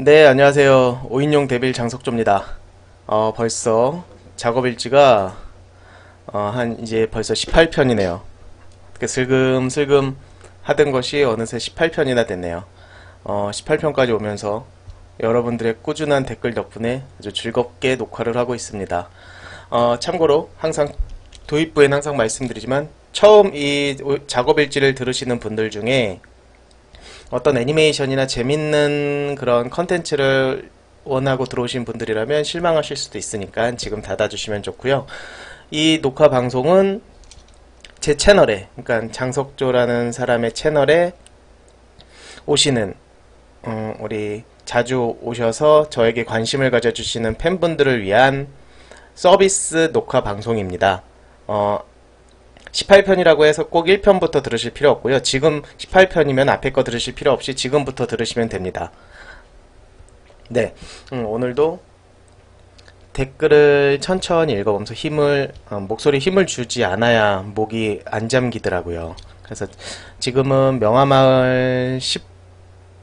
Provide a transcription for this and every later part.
네, 안녕하세요. 5인용 데빌 장석조입니다. 벌써 작업 일지가 이제 벌써 18편이네요. 이렇게 슬금슬금 하던 것이 어느새 18편이나 됐네요. 18편까지 오면서 여러분들의 꾸준한 댓글 덕분에 아주 즐겁게 녹화를 하고 있습니다. 참고로 항상 도입부엔 항상 말씀드리지만 처음 이 작업 일지를 들으시는 분들 중에 어떤 애니메이션이나 재밌는 그런 컨텐츠를 원하고 들어오신 분들이라면 실망하실 수도 있으니까 지금 닫아주시면 좋고요. 이 녹화 방송은 제 채널에, 그러니까 장석조라는 사람의 채널에 오시는 우리 자주 오셔서 저에게 관심을 가져주시는 팬분들을 위한 서비스 녹화 방송입니다. 18편이라고 해서 꼭 1편부터 들으실 필요 없고요. 지금 18편이면 앞에 거 들으실 필요 없이 지금부터 들으시면 됩니다. 네, 오늘도 댓글을 천천히 읽어보면서 목소리 힘을 주지 않아야 목이 안 잠기더라고요. 그래서 지금은 명화마을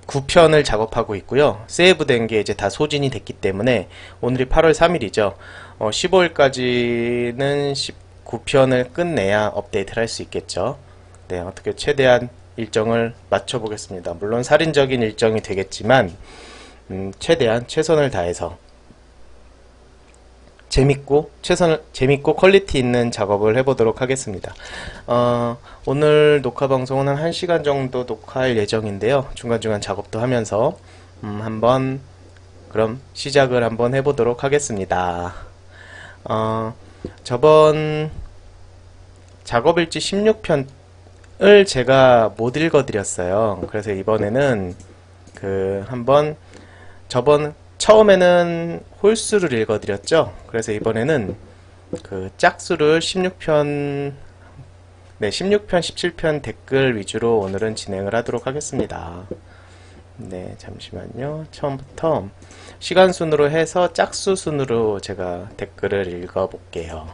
19편을 작업하고 있고요. 세이브된 게 이제 다 소진이 됐기 때문에 오늘이 8월 3일이죠. 15일까지는 19편을 끝내야 업데이트를 할 수 있겠죠. 네, 어떻게 최대한 일정을 맞춰보겠습니다. 물론 살인적인 일정이 되겠지만 최대한 최선을 다해서 재밌고 퀄리티 있는 작업을 해보도록 하겠습니다. 오늘 녹화 방송은 한 1시간 정도 녹화할 예정인데요. 중간중간 작업도 하면서 한번 그럼 시작을 한번 해보도록 하겠습니다. 저번 작업일지 16편을 제가 못 읽어드렸어요. 그래서 이번에는 한번 처음에는 홀수를 읽어드렸죠. 그래서 이번에는 짝수를 16편, 네, 16편, 17편 댓글 위주로 오늘은 진행을 하도록 하겠습니다. 네, 잠시만요. 처음부터 시간 순으로 해서 짝수 순으로 제가 댓글을 읽어볼게요.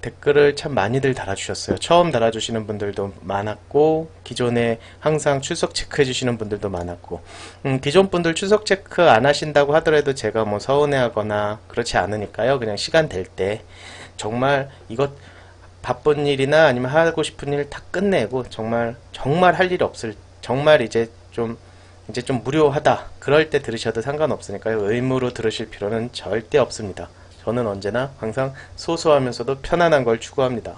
댓글을 참 많이들 달아주셨어요. 처음 달아주시는 분들도 많았고 기존에 항상 출석 체크해 주시는 분들도 많았고 기존 분들 출석 체크 안 하신다고 하더라도 제가 뭐 서운해하거나 그렇지 않으니까요. 그냥 시간 될 때 정말 이것 바쁜 일이나 아니면 하고 싶은 일 다 끝내고 정말 할 일이 없을 정말 이제 좀 무료하다 그럴 때 들으셔도 상관없으니까요. 의무로 들으실 필요는 절대 없습니다. 저는 언제나 항상 소소하면서도 편안한 걸 추구합니다.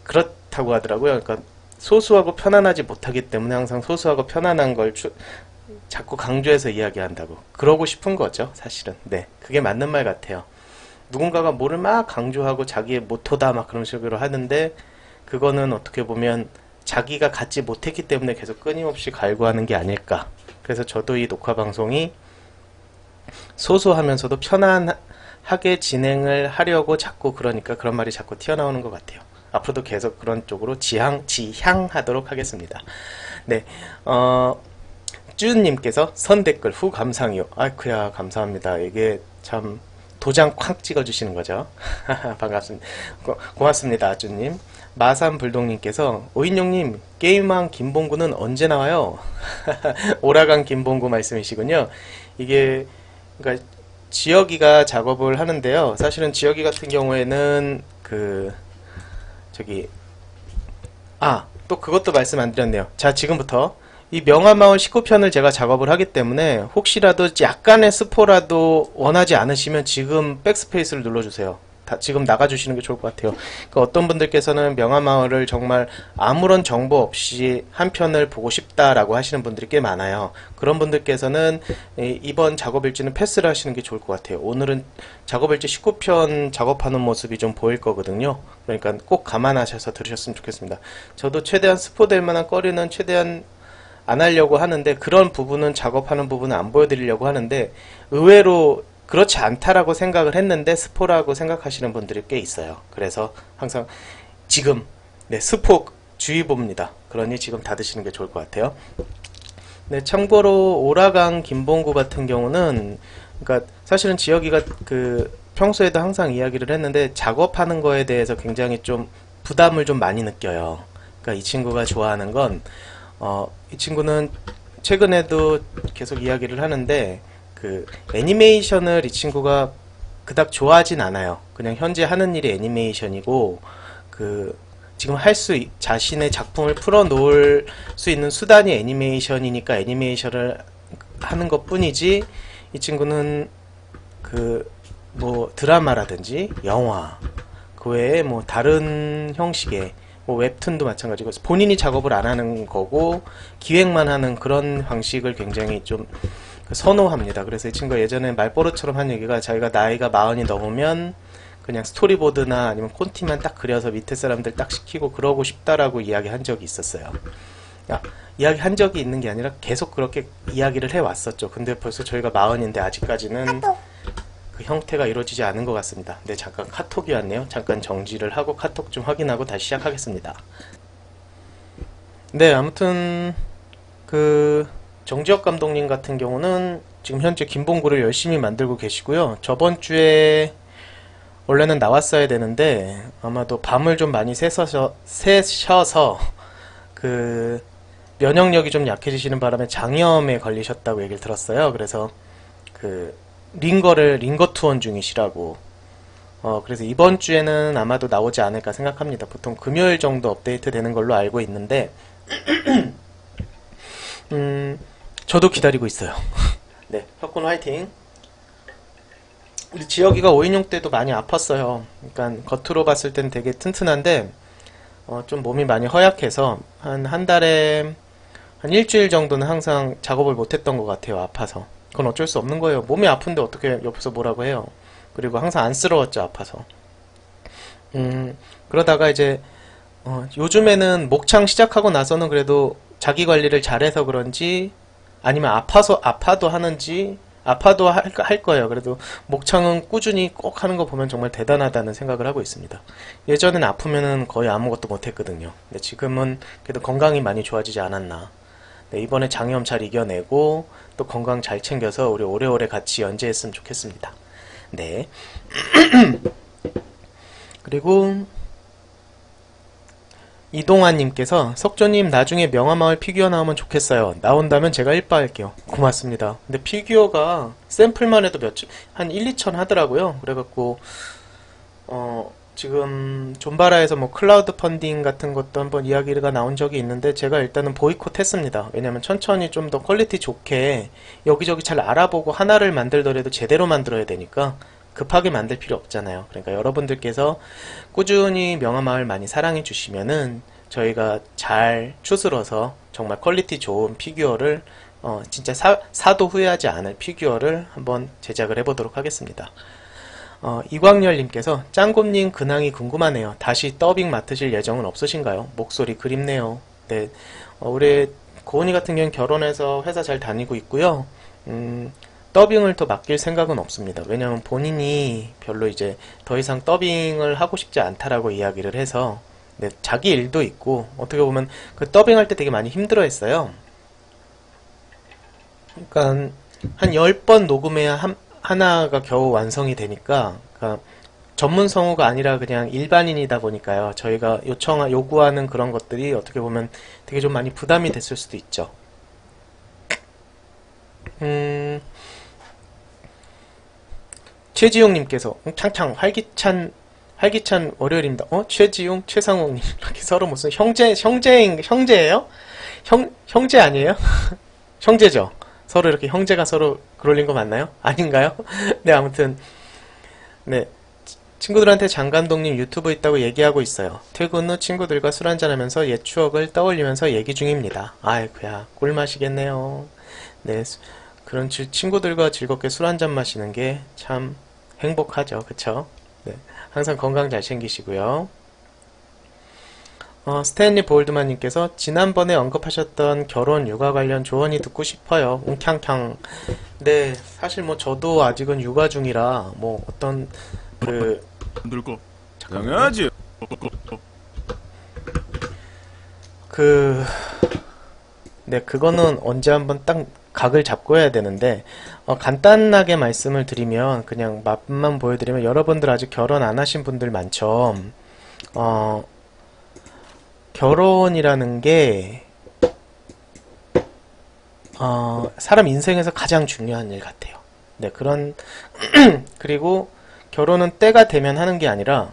그렇다고 하더라고요. 그러니까 소소하고 편안하지 못하기 때문에 항상 소소하고 편안한 걸 자꾸 강조해서 이야기한다고. 그러고 싶은 거죠, 사실은. 네, 그게 맞는 말 같아요. 누군가가 뭐를 막 강조하고 자기의 모토다 막 그런 식으로 하는데 그거는 어떻게 보면 자기가 갖지 못했기 때문에 계속 끊임없이 갈구하는 게 아닐까. 그래서 저도 이 녹화 방송이 소소하면서도 편안하게 진행을 하려고 자꾸 그러니까 그런 말이 자꾸 튀어나오는 것 같아요. 앞으로도 계속 그런 쪽으로 지향하도록 하겠습니다. 네, 쭈님께서 선댓글 후 감상이요. 아이쿠야 감사합니다. 이게 참 도장 콱 찍어주시는 거죠. 반갑습니다. 고맙습니다, 쭈님. 마산 불독님께서 오인용님 게임왕 김봉구는 언제 나와요? 오라강 김봉구 말씀이시군요. 이게 그러니까 지역이가 작업을 하는데요. 사실은 지역이 같은 경우에는 또 그것도 말씀 안 드렸네요. 자, 지금부터 이 명화마을 19편을 제가 작업을 하기 때문에 혹시라도 약간의 스포라도 원하지 않으시면 지금 백스페이스를 눌러주세요. 지금 나가주시는 게 좋을 것 같아요. 그러니까 어떤 분들께서는 명화마을을 정말 아무런 정보 없이 한 편을 보고 싶다라고 하시는 분들이 꽤 많아요. 그런 분들께서는 이번 작업일지는 패스를 하시는 게 좋을 것 같아요. 오늘은 작업일지 19편 작업하는 모습이 좀 보일 거거든요. 그러니까 꼭 감안하셔서 들으셨으면 좋겠습니다. 저도 최대한 스포될 만한 거리는 최대한 안 하려고 하는데 그런 부분은 작업하는 부분은 안 보여드리려고 하는데 의외로 그렇지 않다라고 생각을 했는데 스포라고 생각하시는 분들이 꽤 있어요. 그래서 항상 지금 스포 주의보입니다. 그러니 지금 닫으시는 게 좋을 것 같아요. 네, 참고로 오라강 김봉구 같은 경우는 그러니까 사실은 지역이가 평소에도 항상 이야기를 했는데 작업하는 거에 대해서 굉장히 좀 부담을 좀 많이 느껴요. 그러니까 이 친구가 좋아하는 건 이 친구는 최근에도 계속 이야기를 하는데, 그 애니메이션을 이 친구가 그닥 좋아하진 않아요. 그냥 현재 하는 일이 애니메이션이고, 그 지금 자신의 작품을 풀어놓을 수 있는 수단이 애니메이션이니까 애니메이션을 하는 것 뿐이지, 이 친구는 그 뭐 드라마라든지 영화, 그 외에 뭐 다른 형식의 뭐 웹툰도 마찬가지고 본인이 작업을 안 하는 거고 기획만 하는 그런 방식을 굉장히 좀 선호합니다. 그래서 이 친구가 예전에 말버릇처럼 한 얘기가, 자기가 나이가 40이 넘으면 그냥 스토리보드나 아니면 콘티만 딱 그려서 밑에 사람들 딱 시키고 그러고 싶다라고 이야기한 적이 있었어요. 이야기한 적이 있는 게 아니라 계속 그렇게 이야기를 해왔었죠. 근데 벌써 저희가 40인데 아직까지는 그 형태가 이루어지지 않은 것 같습니다. 네, 잠깐 카톡이 왔네요. 잠깐 정지를 하고 카톡 좀 확인하고 다시 시작하겠습니다. 네, 아무튼 그 정지혁 감독님 같은 경우는 지금 현재 김봉구를 열심히 만들고 계시고요. 저번 주에 원래는 나왔어야 되는데 아마도 밤을 좀 많이 새셔서 그 면역력이 좀 약해지시는 바람에 장염에 걸리셨다고 얘기를 들었어요. 그래서 그 링거 투혼 중이시라고. 그래서 이번 주에는 아마도 나오지 않을까 생각합니다. 보통 금요일 정도 업데이트 되는 걸로 알고 있는데, 저도 기다리고 있어요. 네, 혁군 화이팅. 우리 지혁이가 5인용 때도 많이 아팠어요. 그러니까 겉으로 봤을 땐 되게 튼튼한데, 좀 몸이 많이 허약해서 한 달에 한 일주일 정도는 항상 작업을 못했던 것 같아요. 아파서. 그건 어쩔 수 없는 거예요. 몸이 아픈데 어떻게 옆에서 뭐라고 해요. 그리고 항상 안쓰러웠죠. 아파서. 그러다가 이제 요즘에는 목창 시작하고 나서는 그래도 자기 관리를 잘해서 그런지, 아니면 아파도 하는지, 아파도 할 거예요. 그래도 목창은 꾸준히 꼭 하는 거 보면 정말 대단하다는 생각을 하고 있습니다. 예전엔 아프면은 거의 아무것도 못했거든요. 근데 지금은 그래도 건강이 많이 좋아지지 않았나. 네, 이번에 장염 잘 이겨내고 또 건강 잘 챙겨서 우리 오래오래 같이 연재했으면 좋겠습니다. 네. 그리고 이동환님께서 석조님 나중에 명화마을 피규어 나오면 좋겠어요. 나온다면 제가 일바할게요. 고맙습니다. 근데 피규어가 샘플만 해도 한 1, 2천 하더라고요. 그래갖고 지금 존바라에서 뭐 클라우드 펀딩 같은 것도 한번 이야기가 나온 적이 있는데 제가 일단은 보이콧 했습니다. 왜냐면 천천히 좀 더 퀄리티 좋게 여기저기 잘 알아보고 하나를 만들더라도 제대로 만들어야 되니까 급하게 만들 필요 없잖아요. 그러니까 여러분들께서 꾸준히 명화마을 많이 사랑해 주시면은 저희가 잘 추스러서 정말 퀄리티 좋은 피규어를 진짜 사도 후회하지 않을 피규어를 한번 제작을 해보도록 하겠습니다. 이광열님께서 짱곰님 근황이 궁금하네요. 다시 더빙 맡으실 예정은 없으신가요? 목소리 그립네요. 네, 우리 고은이 같은 경우는 결혼해서 회사 잘 다니고 있고요. 더빙을 더 맡길 생각은 없습니다. 왜냐면 본인이 별로 이제 더 이상 더빙을 하고 싶지 않다라고 이야기를 해서, 네, 자기 일도 있고 어떻게 보면 그 더빙할 때 되게 많이 힘들어 했어요. 그러니까 한 10번 녹음해야 하나가 겨우 완성이 되니까, 그러니까 전문 성우가 아니라 그냥 일반인이다 보니까요. 저희가 요구하는 그런 것들이 어떻게 보면 되게 좀 많이 부담이 됐을 수도 있죠. 최지용님께서 창창 활기찬 월요일입니다. 최지용, 최상욱님 이렇게 서로 무슨 형제예요? 형제 아니에요? 형제죠. 서로 이렇게 형제가 서로 그롤린 거 맞나요? 아닌가요? 네, 아무튼 네, 친구들한테 장감독님 유튜브 있다고 얘기하고 있어요. 퇴근 후 친구들과 술 한잔하면서 옛 추억을 떠올리면서 얘기 중입니다. 아이고야, 꿀맛이겠네요. 네, 그런 친구들과 즐겁게 술 한잔 마시는 게 참 행복하죠. 그쵸? 네, 항상 건강 잘 챙기시고요. 스탠리 볼드만님께서 지난번에 언급하셨던 결혼 육아 관련 조언이 듣고 싶어요. 웅캉캉. 네, 사실 뭐 저도 아직은 육아 중이라 뭐 어떤 늙고 잠깐만요. 당연하지. 네, 그거는 언제 한번 딱 각을 잡고 해야 되는데, 간단하게 말씀을 드리면, 그냥 맛만 보여드리면, 여러분들 아직 결혼 안 하신 분들 많죠. 결혼이라는 게 사람 인생에서 가장 중요한 일 같아요. 네, 그런, 그리고 결혼은 때가 되면 하는 게 아니라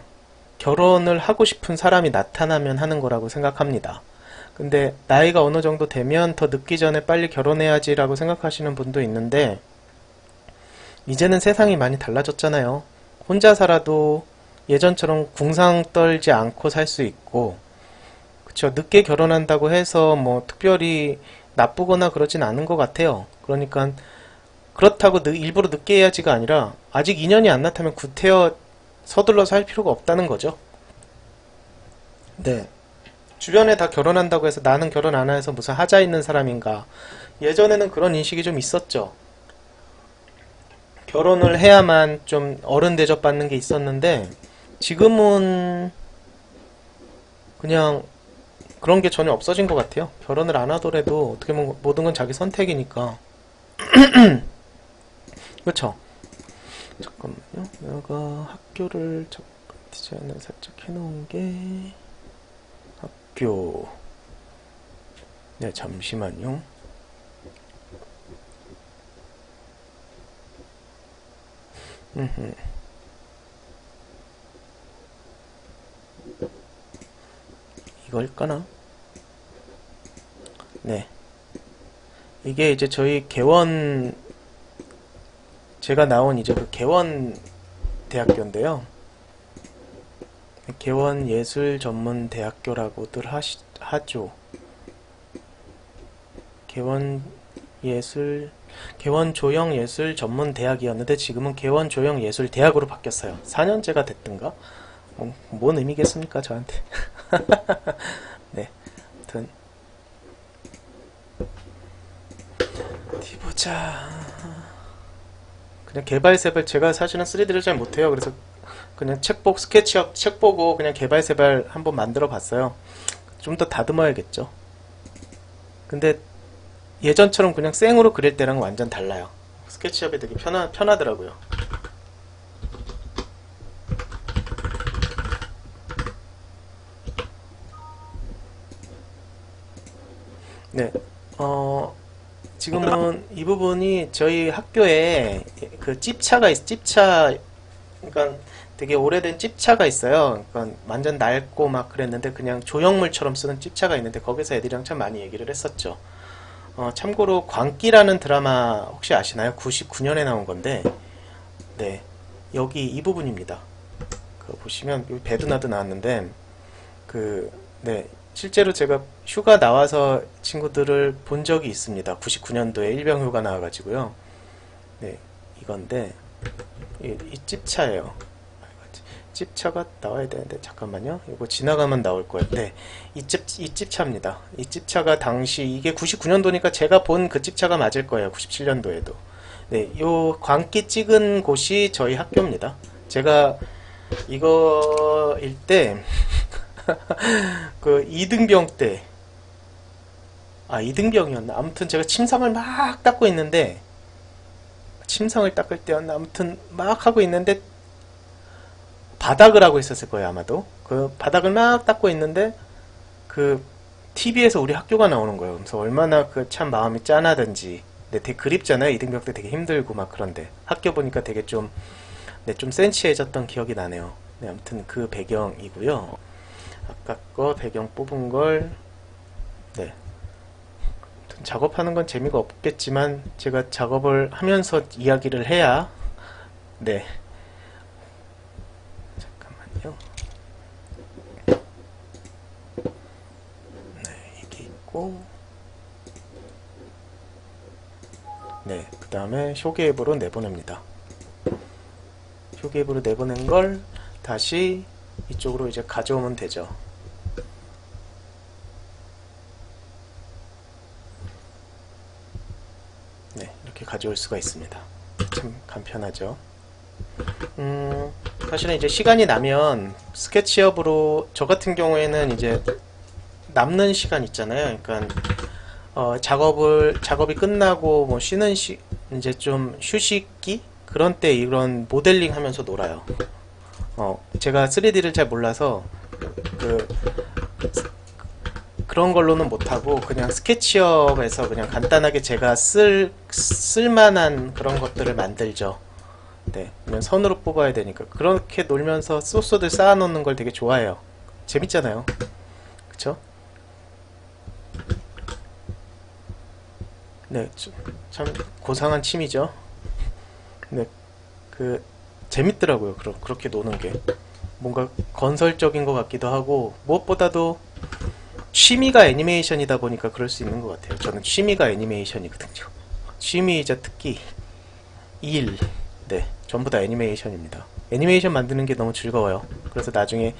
결혼을 하고 싶은 사람이 나타나면 하는 거라고 생각합니다. 근데 나이가 어느 정도 되면 더 늦기 전에 빨리 결혼해야지라고 생각하시는 분도 있는데, 이제는 세상이 많이 달라졌잖아요. 혼자 살아도 예전처럼 궁상 떨지 않고 살 수 있고, 그쵸. 늦게 결혼한다고 해서 뭐 특별히 나쁘거나 그러진 않은 것 같아요. 그러니까 그렇다고 일부러 늦게 해야지가 아니라 아직 인연이 안 나타나면 구태여 서둘러서 할 필요가 없다는 거죠. 네. 주변에 다 결혼한다고 해서 나는 결혼 안 해서 무슨 하자 있는 사람인가. 예전에는 그런 인식이 좀 있었죠. 결혼을 해야만 좀 어른 대접받는 게 있었는데 지금은 그냥 그런 게 전혀 없어진 것 같아요. 결혼을 안 하더라도 어떻게 보면 모든 건 자기 선택이니까. 그렇죠? 잠깐만요. 내가 학교를 디자인을 살짝 해놓은 게 학교. 네, 잠시만요. 이걸까나? 네. 이게 이제 저희 개원, 제가 나온 이제 그 개원 대학교인데요. 개원 예술 전문 대학교라고들 하죠. 개원 예술, 개원 조형 예술 전문 대학이었는데 지금은 개원 조형 예술 대학으로 바뀌었어요. 4년째가 됐든가? 뭔 의미겠습니까, 저한테? 네. 아무튼. 어디 보자. 그냥 개발세발, 제가 사실은 3D를 잘 못해요. 그래서 그냥 스케치업 책 보고 그냥 개발세발 한번 만들어 봤어요. 좀 더 다듬어야겠죠. 근데 예전처럼 그냥 생으로 그릴 때랑 완전 달라요. 스케치업이 되게 편하더라고요. 네, 지금은 이 부분이 저희 학교에 그 찝차, 그러니까 되게 오래된 찝차가 있어요. 그러니까 완전 낡고 막 그랬는데 그냥 조형물처럼 쓰는 찝차가 있는데 거기서 애들이랑 참 많이 얘기를 했었죠. 참고로 광기라는 드라마 혹시 아시나요? 99년에 나온 건데, 네, 여기 이 부분입니다. 그 보시면 여기 배드나드 나왔는데, 네, 실제로 제가 휴가 나와서 친구들을 본 적이 있습니다. 99년도에 일병휴가 나와가지고요. 네, 이건데 이 찝차예요. 찝차가 나와야 되는데 잠깐만요. 이거 지나가면 나올 거예요. 네, 이 찝차입니다. 이 찝차가 당시 이게 99년도니까 제가 본 그 찝차가 맞을 거예요. 97년도에도. 네, 요 광기 찍은 곳이 저희 학교입니다. 제가 이거일 때 그 이등병 때, 이등병이었나? 아무튼 제가 침상을 막 닦고 있는데, 침상을 닦을 때였나? 아무튼 막 하고 있는데 바닥을 하고 있었을 거예요, 아마도. 그 바닥을 막 닦고 있는데 그 TV에서 우리 학교가 나오는 거예요. 그래서 얼마나 그 참 마음이 짠하던지. 네, 되게 그립잖아요. 이등병 때 되게 힘들고 막 그런데 학교 보니까 되게 좀, 네, 좀 센치해졌던 기억이 나네요. 네, 아무튼 그 배경이고요. 아까 거 배경 뽑은 걸, 네, 작업하는 건 재미가 없겠지만 제가 작업을 하면서 이야기를 해야, 네, 잠깐만요. 네, 이게 있고, 네, 그 다음에 쇼게입으로 내보냅니다. 쇼게입으로 내보낸 걸 다시 이쪽으로 이제 가져오면 되죠. 네, 이렇게 가져올 수가 있습니다. 참 간편하죠. 사실은 이제 시간이 나면 스케치업으로, 저 같은 경우에는 이제 남는 시간 있잖아요. 그러니까 작업이 끝나고 뭐 쉬는 이제 좀 휴식기 그런 때 이런 모델링 하면서 놀아요. 제가 3D를 잘 몰라서 그런 걸로는 못하고 그냥 스케치업에서 그냥 간단하게 제가 쓸만한 그런 것들을 만들죠. 네, 그냥 선으로 뽑아야 되니까 그렇게 놀면서 소스들 쌓아놓는 걸 되게 좋아해요. 재밌잖아요. 그쵸? 네, 참 고상한 취미죠. 네, 재밌더라고요. 그렇게 노는 게. 뭔가 건설적인 것 같기도 하고, 무엇보다도 취미가 애니메이션이다 보니까 그럴 수 있는 것 같아요. 저는 취미가 애니메이션이거든요. 취미이자 특기, 일, 네, 전부 다 애니메이션입니다. 애니메이션 만드는 게 너무 즐거워요. 그래서 나중에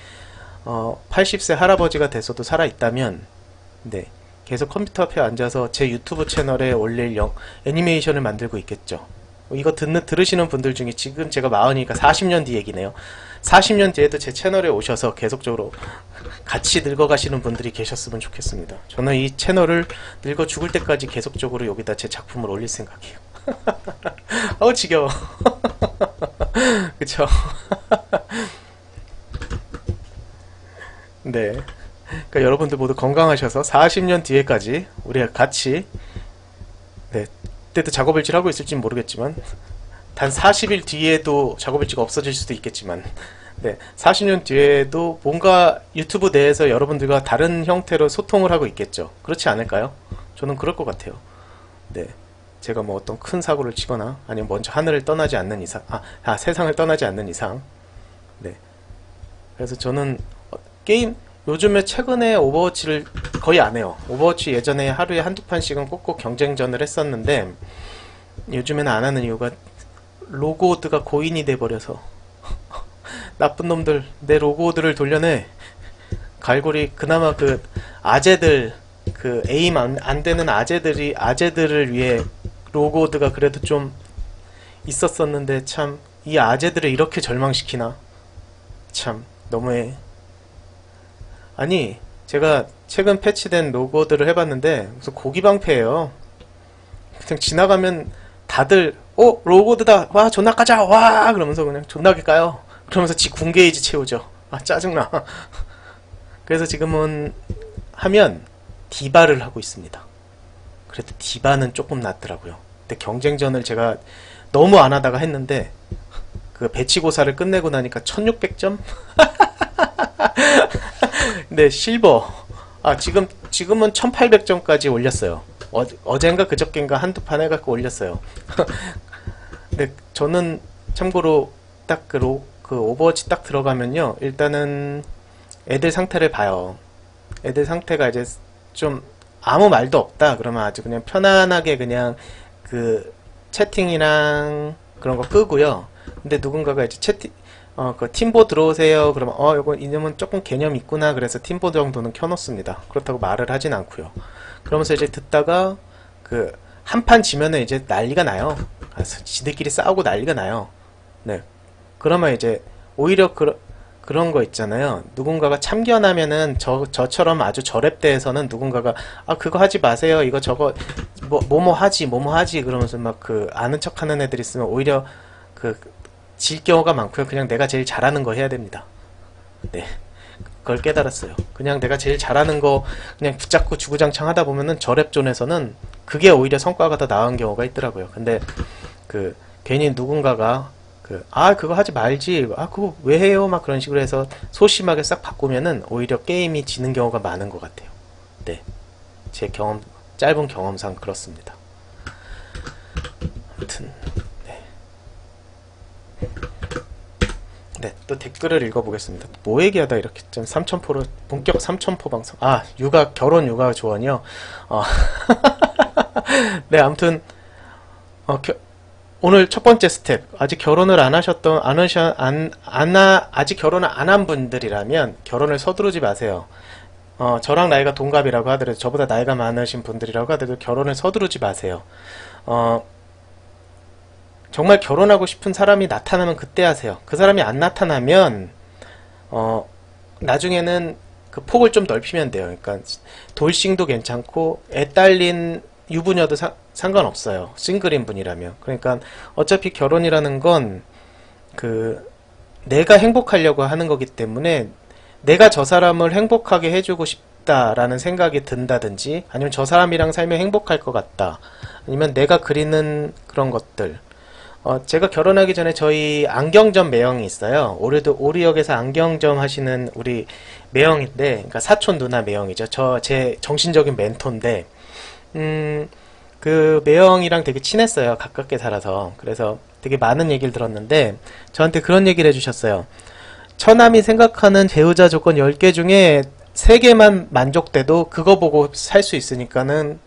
80세 할아버지가 돼서도 살아있다면, 네, 계속 컴퓨터 앞에 앉아서 제 유튜브 채널에 올릴 애니메이션을 만들고 있겠죠. 이거 들으시는 분들 중에 지금 제가 40이니까 40년 뒤 얘기네요. 40년 뒤에도 제 채널에 오셔서 계속적으로 같이 늙어가시는 분들이 계셨으면 좋겠습니다. 저는 이 채널을 늙어 죽을 때까지 계속적으로 여기다 제 작품을 올릴 생각이에요. 지겨워. 그쵸? 네. 그러니까 여러분들 모두 건강하셔서 40년 뒤에까지 우리가 같이, 네, 그때도 작업일지를 하고 있을지는 모르겠지만 단 40일 뒤에도 작업일지가 없어질 수도 있겠지만, 네, 40년 뒤에도 뭔가 유튜브 내에서 여러분들과 다른 형태로 소통을 하고 있겠죠. 그렇지 않을까요? 저는 그럴 것 같아요. 네, 제가 뭐 어떤 큰 사고를 치거나 아니면 먼저 하늘을 떠나지 않는 이상, 세상을 떠나지 않는 이상, 네, 그래서 저는 게임 요즘에 최근에 오버워치를 거의 안 해요. 오버워치 예전에 하루에 한두 판씩은 꼭꼭 경쟁전을 했었는데 요즘에는 안 하는 이유가 로그오드가 고인이 돼버려서 나쁜 놈들 내 로그오드를 돌려내. 갈고리 그나마 아재들 에임 안 되는 아재들을 위해 로그오드가 그래도 좀 있었었는데 참 이 아재들을 이렇게 절망시키나. 참 너무해. 아니, 제가 최근 패치된 로그오드를 해봤는데 무슨 고기방패예요. 그냥 지나가면 다들 로그오드다, 와 존나 까자, 와 그러면서 그냥 존나게 까요. 그러면서 지 군게이지 채우죠. 짜증나. 그래서 지금은 하면 디바를 하고 있습니다. 그래도 디바는 조금 낫더라고요. 근데 경쟁전을 제가 너무 안 하다가 했는데 배치고사를 끝내고 나니까 1600점? 네, 실버. 지금은 1800점까지 올렸어요. 어젠가 그저께인가 한두 판 해갖고 올렸어요. 근데 저는 참고로 딱 오버워치 딱 들어가면요, 일단은 애들 상태를 봐요. 애들 상태가 이제 좀 아무 말도 없다 그러면 아주 그냥 편안하게 그냥 채팅이랑 그런 거 끄고요. 근데 누군가가 이제 팀보 들어오세요. 그러면 이거 이놈은 조금 개념 있구나. 그래서 팀보 정도는 켜놓습니다. 그렇다고 말을 하진 않고요. 그러면서 이제 듣다가 한 판 지면은 이제 난리가 나요. 그래서 지들끼리 싸우고 난리가 나요. 네. 그러면 이제 오히려 그런 거 있잖아요. 누군가가 참견하면은 저처럼 아주 저랩대에서는 누군가가 그거 하지 마세요. 이거 저거 뭐뭐 하지 그러면서 막 아는 척하는 애들 있으면 오히려 질 경우가 많고요. 그냥 내가 제일 잘하는 거 해야 됩니다. 네, 그걸 깨달았어요. 그냥 내가 제일 잘하는 거 그냥 붙잡고 주구장창 하다 보면은 저랩존에서는 그게 오히려 성과가 더 나은 경우가 있더라고요. 근데 괜히 누군가가 그거 하지 말지, 그거 왜 해요? 막 그런 식으로 해서 소심하게 싹 바꾸면은 오히려 게임이 지는 경우가 많은 것 같아요. 네, 제 짧은 경험상 그렇습니다. 아무튼 네, 또 댓글을 읽어보겠습니다. 뭐 얘기하다 이렇게 좀 3000포로 본격 3000포 방송. 결혼 육아 조언이요. 네, 아무튼 오늘 첫 번째 스텝, 아직 결혼을 아직 결혼을 안 한 분들이라면 결혼을 서두르지 마세요. 저랑 나이가 동갑이라고 하더라도, 저보다 나이가 많으신 분들이라고 하더라도 결혼을 서두르지 마세요. 정말 결혼하고 싶은 사람이 나타나면 그때 하세요. 그 사람이 안 나타나면 나중에는 폭을 좀 넓히면 돼요. 그러니까 돌싱도 괜찮고 애 딸린 유부녀도 상관없어요. 싱글인 분이라면. 그러니까 어차피 결혼이라는 건 내가 행복하려고 하는 거기 때문에 내가 저 사람을 행복하게 해주고 싶다라는 생각이 든다든지, 아니면 저 사람이랑 살면 행복할 것 같다, 아니면 내가 그리는 그런 것들. 제가 결혼하기 전에 저희 안경점 매형이 있어요. 올해도 오리역에서 안경점 하시는 우리 매형인데, 그러니까 사촌 누나 매형이죠. 제 정신적인 멘토인데, 그 매형이랑 되게 친했어요. 가깝게 살아서. 그래서 되게 많은 얘기를 들었는데, 저한테 그런 얘기를 해주셨어요. 처남이 생각하는 배우자 조건 10개 중에 3개만 만족돼도 그거 보고 살 수 있으니까는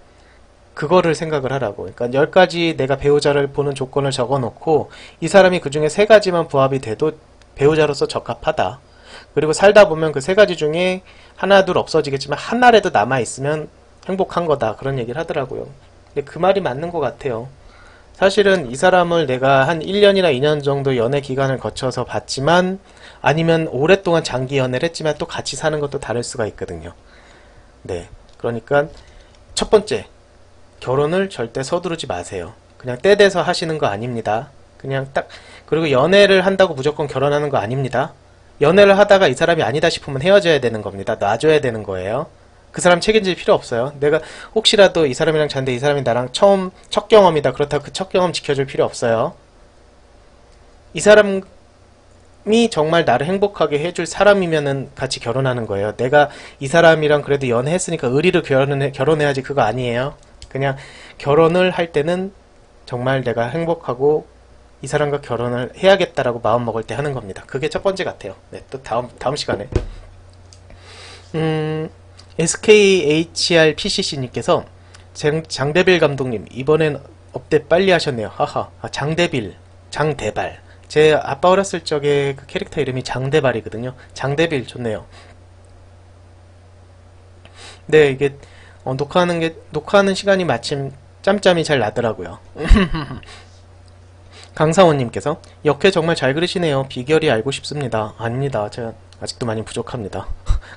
그거를 생각을 하라고. 그러니까 10가지 내가 배우자를 보는 조건을 적어놓고 이 사람이 그 중에 3가지만 부합이 돼도 배우자로서 적합하다. 그리고 살다 보면 그 3가지 중에 하나 둘 없어지겠지만 하나라도 남아있으면 행복한 거다. 그런 얘기를 하더라고요. 근데 그 말이 맞는 것 같아요. 사실은 이 사람을 내가 한 1년이나 2년 정도 연애 기간을 거쳐서 봤지만, 아니면 오랫동안 장기 연애를 했지만 또 같이 사는 것도 다를 수가 있거든요. 네. 그러니까 첫 번째, 결혼을 절대 서두르지 마세요. 그냥 때 돼서 하시는 거 아닙니다. 그냥 딱. 그리고 연애를 한다고 무조건 결혼하는 거 아닙니다. 연애를 하다가 이 사람이 아니다 싶으면 헤어져야 되는 겁니다. 놔줘야 되는 거예요. 그 사람 책임질 필요 없어요. 내가 혹시라도 이 사람이랑 잤는데 이 사람이 나랑 첫 경험이다, 그렇다고 그 첫 경험 지켜줄 필요 없어요. 이 사람이 정말 나를 행복하게 해줄 사람이면은 같이 결혼하는 거예요. 내가 이 사람이랑 그래도 연애했으니까 의리로 결혼해야지, 그거 아니에요. 그냥 결혼을 할 때는 정말 내가 행복하고 이 사람과 결혼을 해야겠다라고 마음 먹을 때 하는 겁니다. 그게 첫 번째 같아요. 네, 또 다음 시간에. SKHRPCC님께서 장대빌 감독님, 이번엔 업데이트 빨리 하셨네요. 하하. 장대발. 제 아빠 어렸을 적에 그 캐릭터 이름이 장대발이거든요. 장대빌 좋네요. 네, 이게 녹화하는 시간이 마침 짬짬이 잘 나더라고요. 강사원님께서 역회 정말 잘 그리시네요. 비결이 알고 싶습니다. 아닙니다. 제가 아직도 많이 부족합니다.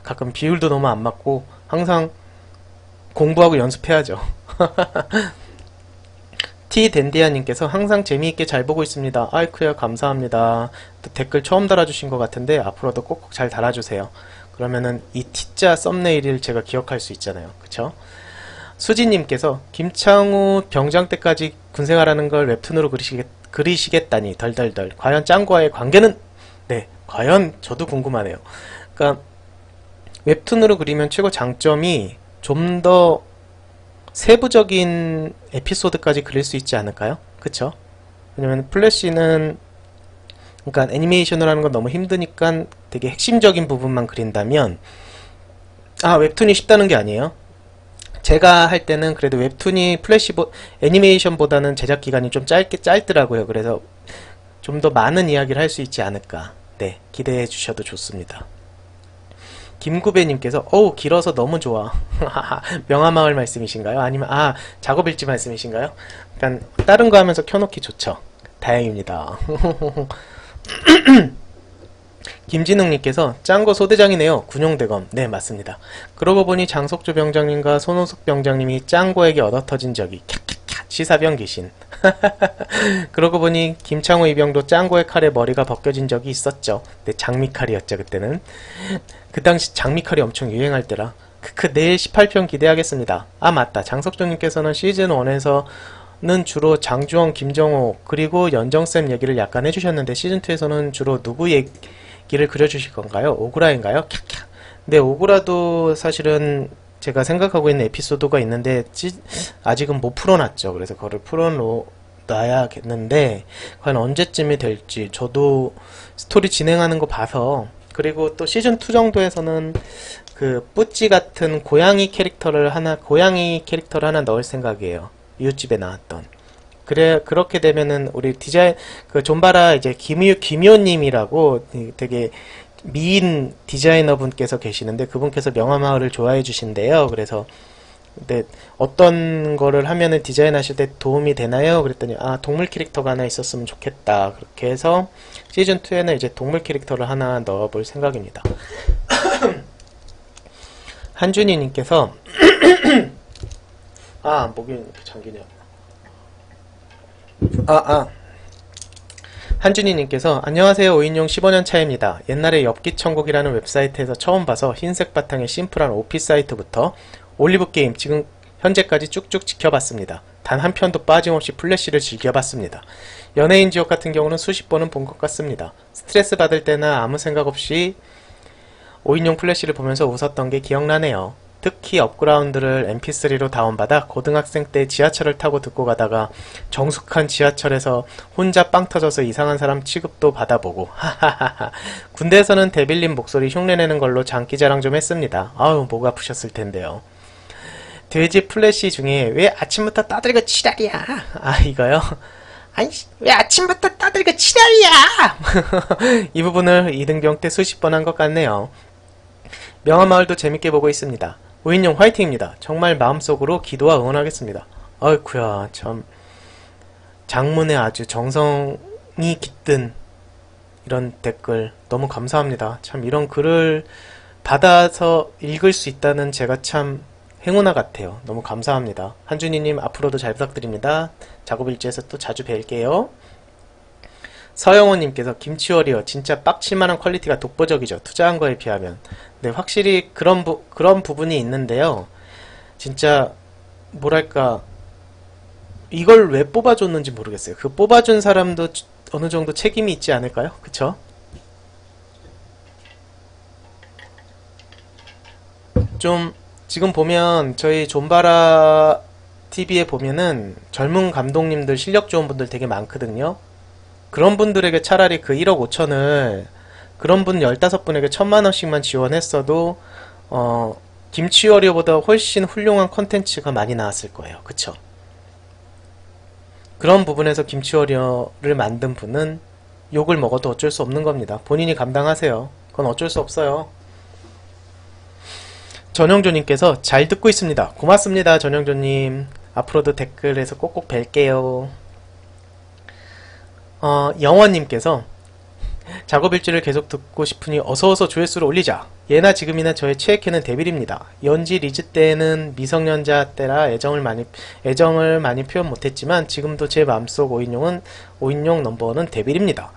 가끔 비율도 너무 안 맞고 항상 공부하고 연습해야죠. T댄디아님께서 항상 재미있게 잘 보고 있습니다. 아이쿠야, 감사합니다. 또 댓글 처음 달아주신 것 같은데 앞으로도 꼭꼭 잘 달아주세요. 그러면은 이 T자 썸네일을 제가 기억할 수 있잖아요. 그쵸? 수지님께서 김창우 병장 때까지 군생활하는 걸 웹툰으로 그리시겠다니 덜덜덜. 과연 짱구와의 관계는? 네, 과연 저도 궁금하네요. 그러니까 웹툰으로 그리면 최고 장점이 좀 더 세부적인 에피소드까지 그릴 수 있지 않을까요? 그쵸? 왜냐면 플래시는, 그러니까 애니메이션을 하는 건 너무 힘드니까 되게 핵심적인 부분만 그린다면, 웹툰이 쉽다는 게 아니에요. 제가 할 때는 그래도 웹툰이 애니메이션보다는 제작 기간이 좀 짧더라고요. 그래서 좀 더 많은 이야기를 할 수 있지 않을까. 네, 기대해 주셔도 좋습니다. 김구배님께서 길어서 너무 좋아. 명화마을 말씀이신가요? 아니면 작업일지 말씀이신가요? 일단 다른 거 하면서 켜놓기 좋죠. 다행입니다. 김진웅님께서 짱거 소대장이네요. 군용대검. 네, 맞습니다. 그러고 보니 장석조 병장님과 손호숙 병장님이 짱거에게 얻어터진 적이 시사병 귀신. 그러고 보니 김창호 이병도 짱구의 칼에 머리가 벗겨진 적이 있었죠. 네, 장미칼이었죠, 그때는. 그 당시 장미칼이 엄청 유행할 때라. 내일 18편 기대하겠습니다. 맞다. 장석조님께서는 시즌1에서는 주로 장주원, 김정호, 그리고 연정쌤 얘기를 약간 해주셨는데 시즌2에서는 주로 누구 얘기를 그려주실 건가요? 오그라인가요? 네, 오그라도 사실은 제가 생각하고 있는 에피소드가 있는데 아직은 못 풀어놨죠. 그래서 그거를 풀어놔야겠는데 과연 언제쯤이 될지 저도 스토리 진행하는 거 봐서. 그리고 또 시즌2 정도에서는 그 뿌찌 같은 고양이 캐릭터를 하나 넣을 생각이에요. 이웃집에 나왔던. 그렇게 되면은 우리 그 존바라 이제 김효님이라고 되게 미인 디자이너 분께서 계시는데 그분께서 명화마을을 좋아해 주신대요. 그래서 근데 어떤 거를 하면은 디자인하실 때 도움이 되나요? 그랬더니 동물 캐릭터가 하나 있었으면 좋겠다. 그렇게 해서 시즌2에는 이제 동물 캐릭터를 하나 넣어볼 생각입니다. 한준희님께서 목이 이렇게 잠기네요. 한준희님께서 안녕하세요. 5인용 15년 차입니다. 옛날에 엽기천국이라는 웹사이트에서 처음 봐서 흰색 바탕의 심플한 오피스 사이트부터 올리브게임 지금 현재까지 쭉쭉 지켜봤습니다. 단 한 편도 빠짐없이 플래시를 즐겨봤습니다. 연예인 지옥 같은 경우는 수십 번은 본 것 같습니다. 스트레스 받을 때나 아무 생각 없이 5인용 플래시를 보면서 웃었던 게 기억나네요. 특히 업그라운드를 mp3로 다운받아 고등학생 때 지하철을 타고 듣고 가다가 정숙한 지하철에서 혼자 빵 터져서 이상한 사람 취급도 받아보고 하하하하. 군대에서는 데빌린 목소리 흉내내는 걸로 장기자랑 좀 했습니다. 아유 목 아프셨을 텐데요. 돼지 플래시 중에 왜 아침부터 따들고 지랄이야? 아 이거요? 아니 왜 아침부터 따들고 지랄이야? 이 부분을 이등병 때 수십 번 한 것 같네요. 명화마을도 재밌게 보고 있습니다. 5인용 화이팅입니다. 정말 마음속으로 기도와 응원하겠습니다. 아이쿠야 참 장문에 아주 정성이 깃든 이런 댓글 너무 감사합니다. 참 이런 글을 받아서 읽을 수 있다는 제가 참 행운아 같아요. 너무 감사합니다. 한준희님 앞으로도 잘 부탁드립니다. 작업일지에서 또 자주 뵐게요. 서영호님께서 김치워리어 진짜 빡칠만한 퀄리티가 독보적이죠. 투자한 거에 비하면. 네, 확실히 그런 부분이 있는데요. 진짜 뭐랄까 이걸 왜 뽑아줬는지 모르겠어요. 그 뽑아준 사람도 어느 정도 책임이 있지 않을까요? 그쵸? 좀 지금 보면 저희 존바라 TV에 보면은 젊은 감독님들 실력 좋은 분들 되게 많거든요. 그런 분들에게 차라리 그 1억 5천을 그런 분 15분에게 1000만원씩만 지원했어도 김치워리어보다 훨씬 훌륭한 컨텐츠가 많이 나왔을 거예요. 그쵸? 그런 부분에서 김치워리어를 만든 분은 욕을 먹어도 어쩔 수 없는 겁니다. 본인이 감당하세요. 그건 어쩔 수 없어요. 전영조님께서 잘 듣고 있습니다. 고맙습니다. 전영조님. 앞으로도 댓글에서 꼭꼭 뵐게요. 영원님께서 작업일지를 계속 듣고 싶으니 어서어서 조회수를 올리자. 예나 지금이나 저의 최애캐는 데빌입니다. 연지 리즈 때는 미성년자 때라 애정을 많이 표현 못했지만 지금도 제 마음속 5인용 넘버원은 데빌입니다.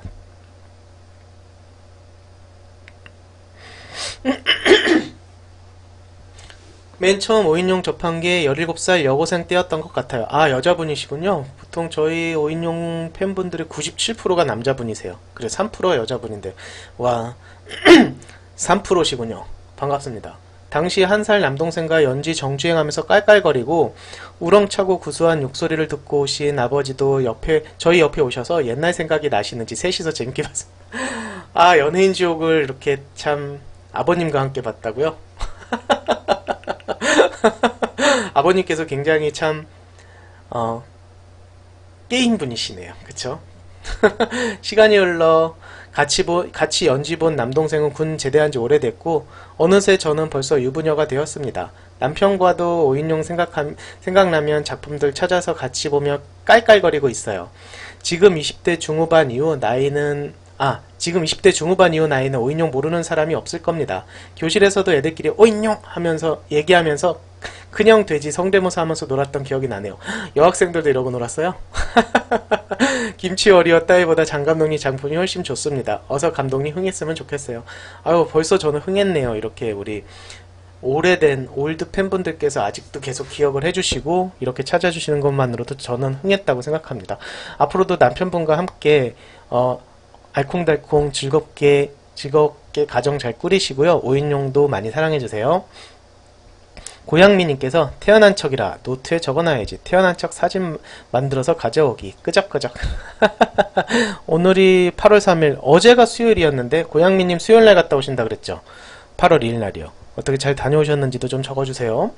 맨 처음 5인용 접한 게 17살 여고생 때였던 것 같아요. 아 여자분이시군요. 보통 저희 5인용 팬분들의 97%가 남자분이세요. 그래 3%가 여자분인데 와 3%시군요. 반갑습니다. 당시 한 살 남동생과 연지 정주행하면서 깔깔거리고 우렁차고 구수한 욕소리를 듣고 오신 아버지도 저희 옆에 오셔서 옛날 생각이 나시는지 셋이서 재밌게 봤습니다. 아 연예인 지옥을 이렇게 참 아버님과 함께 봤다고요? 아버님께서 굉장히 참 게임분이시네요. 그쵸? 시간이 흘러 같이 연지 본 남동생은 군 제대한 지 오래됐고 어느새 저는 벌써 유부녀가 되었습니다. 남편과도 5인용 생각나면 작품들 찾아서 같이 보며 깔깔거리고 있어요. 지금 20대 중후반 이후 나이는 5인용 모르는 사람이 없을 겁니다. 교실에서도 애들끼리 5인용 하면서 얘기하면서 큰형 돼지 성대모사 하면서 놀았던 기억이 나네요. 여학생들도 이러고 놀았어요? 김치워리어 따위보다 장감독님 장품이 훨씬 좋습니다. 어서 감독님 흥했으면 좋겠어요. 아유 벌써 저는 흥했네요. 이렇게 우리 오래된 올드 팬분들께서 아직도 계속 기억을 해주시고 이렇게 찾아주시는 것만으로도 저는 흥했다고 생각합니다. 앞으로도 남편분과 함께 알콩달콩 즐겁게 가정 잘 꾸리시고요. 5인용도 많이 사랑해주세요. 고양미님께서 태어난 척이라 노트에 적어놔야지. 태어난 척 사진 만들어서 가져오기. 끄적끄적. 오늘이 8월 3일 어제가 수요일이었는데 고양미님 수요일날 갔다 오신다 그랬죠. 8월 2일 날이요. 어떻게 잘 다녀오셨는지도 좀 적어주세요.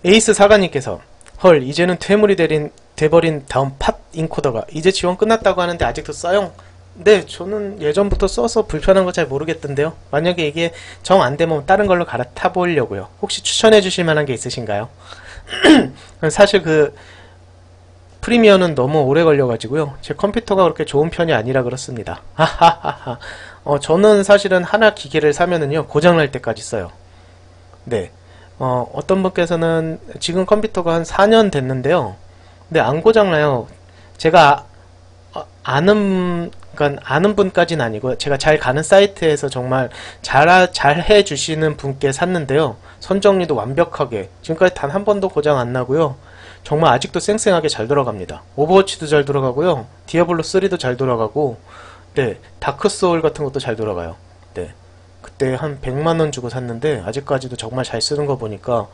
에이스 사가님께서 헐 이제는 퇴물이 돼버린 다음 팟 인코더가 이제 지원 끝났다고 하는데 아직도 써용? 네 저는 예전부터 써서 불편한 거 잘 모르겠던데요. 만약에 이게 정 안되면 다른 걸로 갈아타 보려고요. 혹시 추천해 주실 만한 게 있으신가요? 사실 그 프리미어는 너무 오래 걸려가지고요. 제 컴퓨터가 그렇게 좋은 편이 아니라 그렇습니다. 하하하하. 저는 사실은 하나 기계를 사면은요 고장날 때까지 써요. 네. 어떤 분께서는 지금 컴퓨터가 한 4년 됐는데요. 근데 안 고장나요. 제가 그러니까 아는 분까지는 아니고 제가 잘 가는 사이트에서 정말 잘 해주시는 분께 샀는데요. 선정리도 완벽하게 지금까지 단 한 번도 고장 안 나고요. 정말 아직도 쌩쌩하게 잘 돌아갑니다. 오버워치도 잘 돌아가고요. 디아블로 3도 잘 돌아가고, 네, 다크 소울 같은 것도 잘 돌아가요. 네, 그때 한 100만원 주고 샀는데 아직까지도 정말 잘 쓰는 거 보니까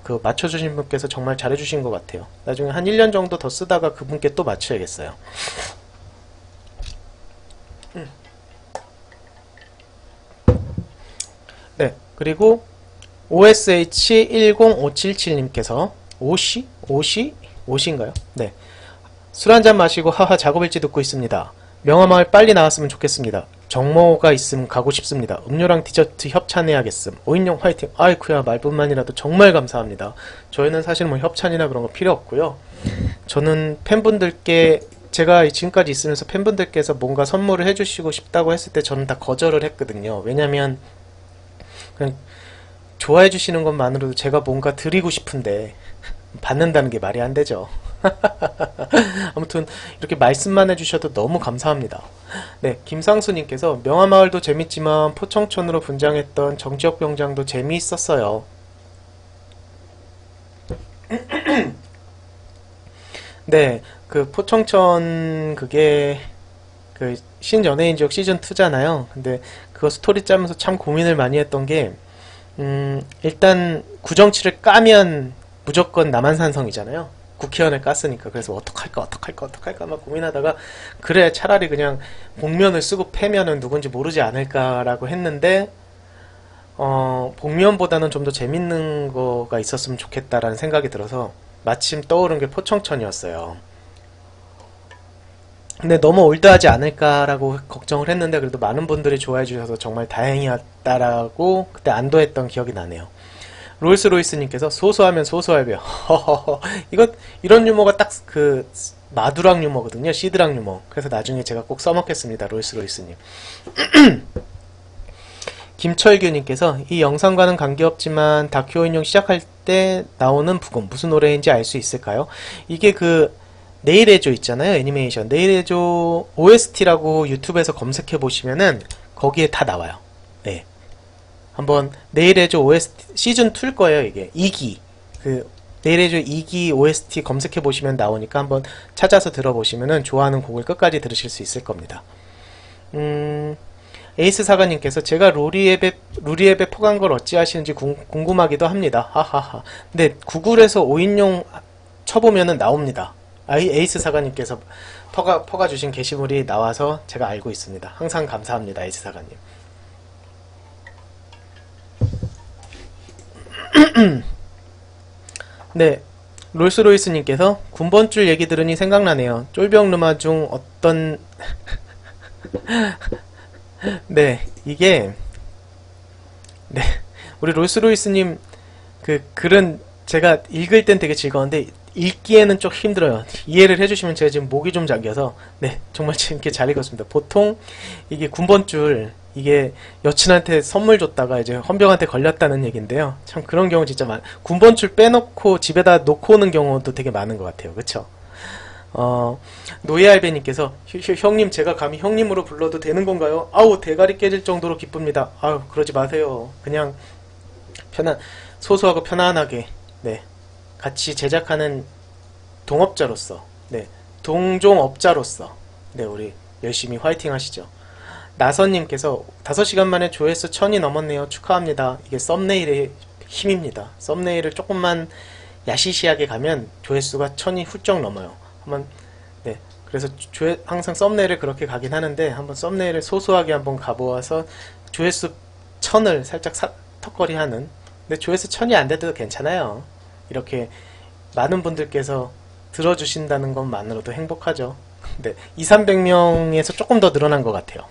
그 맞춰주신 분께서 정말 잘해주신 것 같아요. 나중에 한 1년 정도 더 쓰다가 그분께 또 맞춰야겠어요. 네, 그리고 OSH10577님께서 오시인가요? 네. 술 한잔 마시고 하하 작업일지 듣고 있습니다. 명화마을 빨리 나왔으면 좋겠습니다. 정모가 있음 가고 싶습니다. 음료랑 디저트 협찬해야겠음. 오인용 화이팅. 아이쿠야 말뿐만이라도 정말 감사합니다. 저희는 사실 뭐 협찬이나 그런 거 필요 없고요. 저는 팬분들께 제가 지금까지 있으면서 팬분들께서 뭔가 선물을 해주시고 싶다고 했을 때 저는 다 거절을 했거든요. 왜냐면 그냥 좋아해 주시는 것만으로도 제가 뭔가 드리고 싶은데 받는다는 게 말이 안 되죠. 아무튼 이렇게 말씀만 해주셔도 너무 감사합니다. 네, 김상수님께서 명화마을도 재밌지만 포청천으로 분장했던 정지혁 병장도 재미있었어요. 네, 그 포청천 그게 그 신연예인지옥 시즌2잖아요. 근데 그거 스토리 짜면서 참 고민을 많이 했던 게 일단 구정치를 까면 무조건 남한산성이잖아요. 국회의원을 깠으니까. 그래서 어떡할까 막 고민하다가 그래 차라리 그냥 복면을 쓰고 패면은 누군지 모르지 않을까라고 했는데 복면보다는 좀 더 재밌는 거가 있었으면 좋겠다라는 생각이 들어서 마침 떠오른 게 포청천이었어요. 근데 너무 올드하지 않을까라고 걱정을 했는데 그래도 많은 분들이 좋아해 주셔서 정말 다행이었다라고 그때 안도했던 기억이 나네요. 롤스로이스님께서 소소하면 소소할배요. 이런 유머가 딱 그 마두랑 유머거든요. 시드랑 유머. 그래서 나중에 제가 꼭 써먹겠습니다. 롤스로이스님. 김철규님께서 이 영상과는 관계없지만 다큐 인용 시작할 때 나오는 부금 무슨 노래인지 알 수 있을까요? 이게 그 내일의 조 있잖아요. 애니메이션 내일의 조 OST라고 유튜브에서 검색해 보시면은 거기에 다 나와요. 네. 한번 내일의 조 OST 시즌 2일 거예요. 이게 2기 그 내일의 조 2기 OST 검색해 보시면 나오니까 한번 찾아서 들어보시면은 좋아하는 곡을 끝까지 들으실 수 있을 겁니다. 에이스 사관님께서 제가 루리앱에 포간 걸 어찌하시는지 궁금하기도 합니다. 하하하. 근데 구글에서 5인용 쳐보면은 나옵니다. 에이스 사관님께서 퍼가 주신 게시물이 나와서 제가 알고 있습니다. 항상 감사합니다. 에이스 사관님. 네, 롤스로이스님께서 군번줄 얘기 들으니 생각나네요. 쫄병 르마 중 어떤 네, 이게 네, 우리 롤스로이스님 그 글은 제가 읽을 땐 되게 즐거운데 읽기에는 좀 힘들어요. 이해를 해주시면 제가 지금 목이 좀 잠겨서 네, 정말 재밌게 잘 읽었습니다. 보통 이게 군번줄 이게 여친한테 선물 줬다가 이제 헌병한테 걸렸다는 얘기인데요. 참 그런 경우 진짜 군번줄 빼놓고 집에다 놓고 오는 경우도 되게 많은 것 같아요. 그쵸? 노예알베님께서 형님 제가 감히 형님으로 불러도 되는 건가요? 아우 대가리 깨질 정도로 기쁩니다. 아우 그러지 마세요. 그냥 소소하고 편안하게 네 같이 제작하는 동업자로서 네 동종업자로서 네 우리 열심히 화이팅 하시죠. 나선님께서 5시간 만에 조회수 1000이 넘었네요. 축하합니다. 이게 썸네일의 힘입니다. 썸네일을 조금만 야시시하게 가면 조회수가 1000이 훌쩍 넘어요. 한번 네 그래서 항상 썸네일을 그렇게 가긴 하는데 한번 썸네일을 소소하게 한번 가보아서 조회수 1000을 살짝 턱걸이 하는 근데 조회수 1000이 안 돼도 괜찮아요. 이렇게 많은 분들께서 들어주신다는 것만으로도 행복하죠. 네, 2,300명에서 조금 더 늘어난 것 같아요.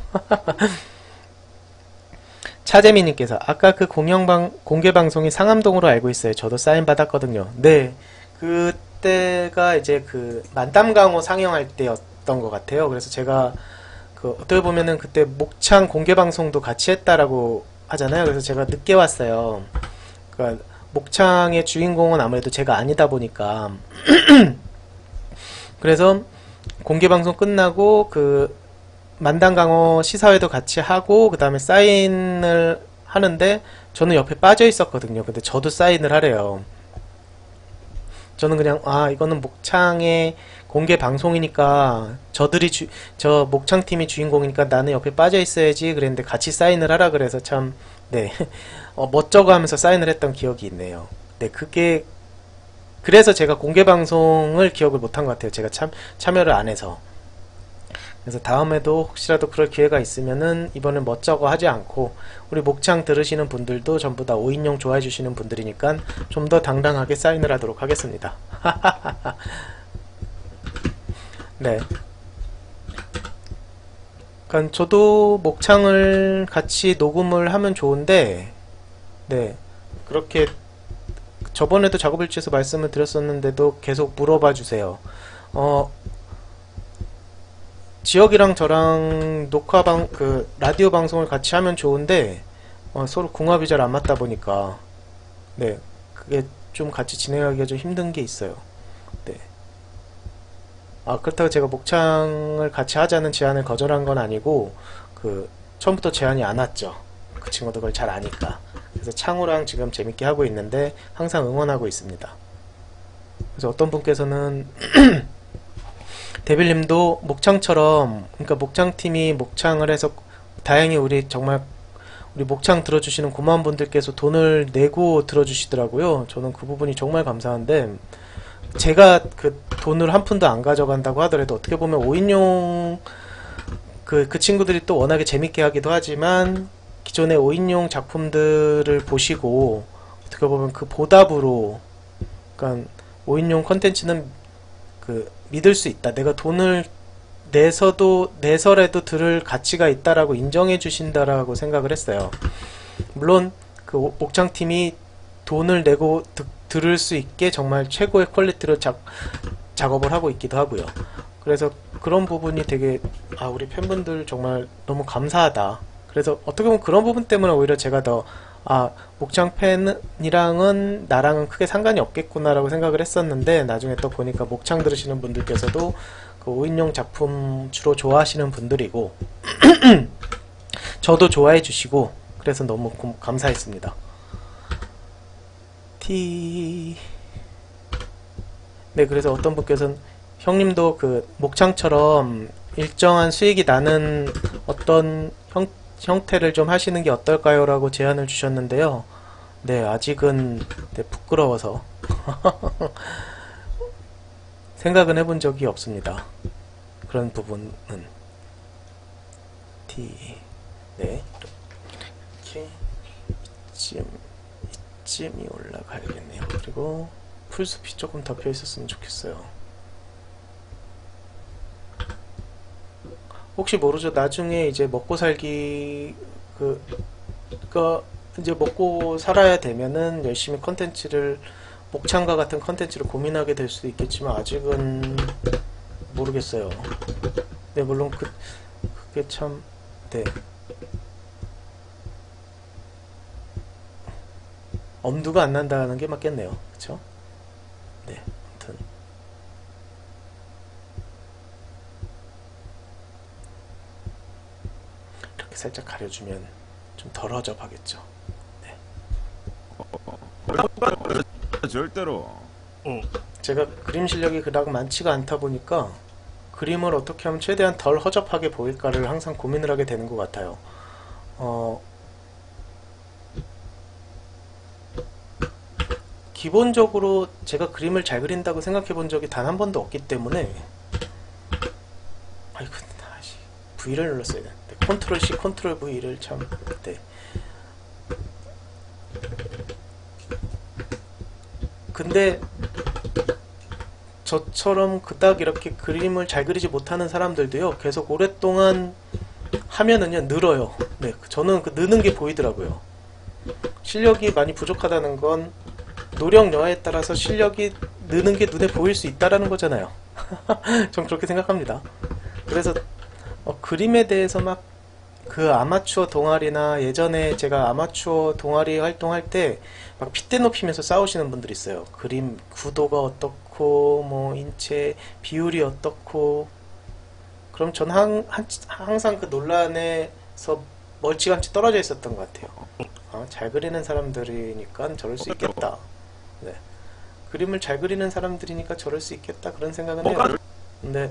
차재미님께서 아까 그 공개방송이 상암동으로 알고 있어요. 저도 사인 받았거든요. 네, 그때가 이제 그 만담강호 상영할 때였던 것 같아요. 그래서 제가 그 어떻게 보면은 그때 목창 공개방송도 같이 했다라고 하잖아요. 그래서 제가 늦게 왔어요. 그러니까 목창의 주인공은 아무래도 제가 아니다 보니까 그래서 공개 방송 끝나고 그 만담강어 시사회도 같이 하고 그 다음에 사인을 하는데 저는 옆에 빠져 있었거든요. 근데 저도 사인을 하래요. 저는 그냥 이거는 목창의 공개 방송이니까 저 목창팀이 주인공이니까 나는 옆에 빠져 있어야지 그랬는데 같이 사인을 하라 그래서 참 네. 멋져가 하면서 사인을 했던 기억이 있네요. 네, 그래서 제가 공개 방송을 기억을 못한 것 같아요. 제가 참여를 안 해서. 그래서 다음에도 혹시라도 그럴 기회가 있으면은 이번엔 멋쩍어 하지 않고 우리 목창 들으시는 분들도 전부 다 5인용 좋아해 주시는 분들이니까 좀 더 당당하게 사인을 하도록 하겠습니다. 네. 그러니까 저도 목창을 같이 녹음을 하면 좋은데 네. 그렇게 저번에도 작업일지에서 말씀을 드렸었는데도 계속 물어봐 주세요. 지역이랑 저랑 라디오 방송을 같이 하면 좋은데, 서로 궁합이 잘 안 맞다 보니까, 네. 그게 좀 같이 진행하기가 좀 힘든 게 있어요. 네. 그렇다고 제가 목창을 같이 하자는 제안을 거절한 건 아니고, 처음부터 제안이 안 왔죠. 그 친구도 그걸 잘 아니까. 그래서 창우랑 지금 재밌게 하고 있는데, 항상 응원하고 있습니다. 그래서 어떤 분께서는, 데빌님도 목창처럼 그러니까 목창팀이 목창을 해서 다행히 우리 목창 들어주시는 고마운 분들께서 돈을 내고 들어주시더라고요. 저는 그 부분이 정말 감사한데 제가 그 돈을 한 푼도 안 가져간다고 하더라도 어떻게 보면 5인용 그 친구들이 또 워낙에 재밌게 하기도 하지만 기존의 5인용 작품들을 보시고 어떻게 보면 그 보답으로 그러니까 5인용 컨텐츠는 믿을 수 있다. 내가 돈을 내서라도 들을 가치가 있다라고 인정해 주신다라고 생각을 했어요. 물론 그 목창팀이 돈을 내고 들을 수 있게 정말 최고의 퀄리티로 작업을 하고 있기도 하고요. 그래서 그런 부분이 되게 우리 팬분들 정말 너무 감사하다. 그래서 어떻게 보면 그런 부분 때문에 오히려 제가 더 목창 팬이랑은 나랑은 크게 상관이 없겠구나라고 생각을 했었는데 나중에 또 보니까 목창 들으시는 분들께서도 그 5인용 작품 주로 좋아하시는 분들이고 저도 좋아해 주시고 그래서 너무 감사했습니다. 네, 그래서 어떤 분께서는 형님도 그 목창처럼 일정한 수익이 나는 어떤 형태를 좀 하시는 게 어떨까요? 라고 제안을 주셨는데요. 네, 아직은 부끄러워서 생각은 해본 적이 없습니다. 그런 부분은 네, 이렇게 이쯤이 올라가야겠네요. 그리고 풀숲이 조금 덮여 있었으면 좋겠어요. 혹시 모르죠. 나중에 이제 먹고 살기 이제 먹고 살아야 되면은 열심히 목창과 같은 컨텐츠를 고민하게 될 수도 있겠지만 아직은 모르겠어요. 네, 물론 그게 참 네. 엄두가 안 난다는 게 맞겠네요. 그쵸? 네, 아무튼 살짝 가려주면 좀 덜 허접하겠죠. 네. 절대로. 제가 그림 실력이 그닥 많지가 않다 보니까 그림을 어떻게 하면 최대한 덜 허접하게 보일까를 항상 고민을 하게 되는 것 같아요. 기본적으로 제가 그림을 잘 그린다고 생각해 본 적이 단 한 번도 없기 때문에 V를 눌렀어야 되는데 컨트롤 C 컨트롤 V를 참 네. 근데 저처럼 그닥 이렇게 그림을 잘 그리지 못하는 사람들도요 계속 오랫동안 하면은요 늘어요. 네, 저는 그 느는 게 보이더라고요. 실력이 많이 부족하다는 건 노력 여하에 따라서 실력이 느는 게 눈에 보일 수 있다라는 거잖아요. 전 그렇게 생각합니다. 그래서 그림에 대해서 막 그 아마추어 동아리나 예전에 제가 아마추어 동아리 활동할 때 막 핏대 높이면서 싸우시는 분들이 있어요. 그림 구도가 어떻고 뭐 인체 비율이 어떻고 그럼 전 항상 그 논란에서 멀찌감치 떨어져 있었던 것 같아요. 잘 그리는 사람들이니까 저럴 수 있겠다. 네. 그림을 잘 그리는 사람들이니까 저럴 수 있겠다 그런 생각은 해요. 근데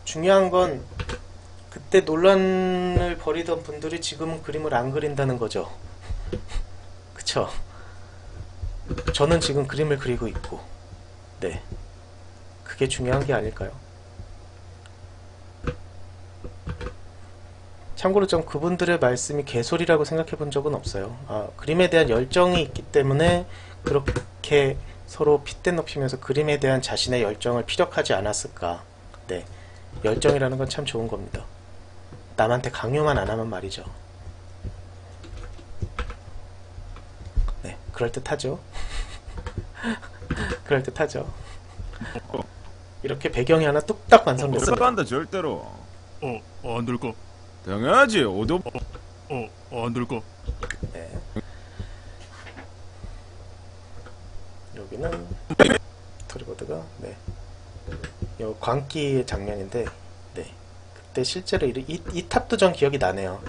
중요한 건 그때 논란을 벌이던 분들이 지금은 그림을 안 그린다는 거죠. 그쵸? 저는 지금 그림을 그리고 있고, 네. 그게 중요한 게 아닐까요? 참고로 좀 그분들의 말씀이 개소리라고 생각해 본 적은 없어요. 그림에 대한 열정이 있기 때문에 그렇게 서로 핏대 높이면서 그림에 대한 자신의 열정을 피력하지 않았을까. 네. 열정이라는 건 참 좋은 겁니다. 남한테 강요만 안 하면 말이죠. 네. 그럴듯하죠. 그럴듯하죠. 이렇게 배경이 하나 뚝딱 완성됐습니다. 간다 절대로. 안 될 거. 당연하지. 오도 안 될 거. 네. 여기는 스토리보드가 네. 요 광기의 장면인데 네. 그때 실제로 이 탑도 전 기억이 나네요.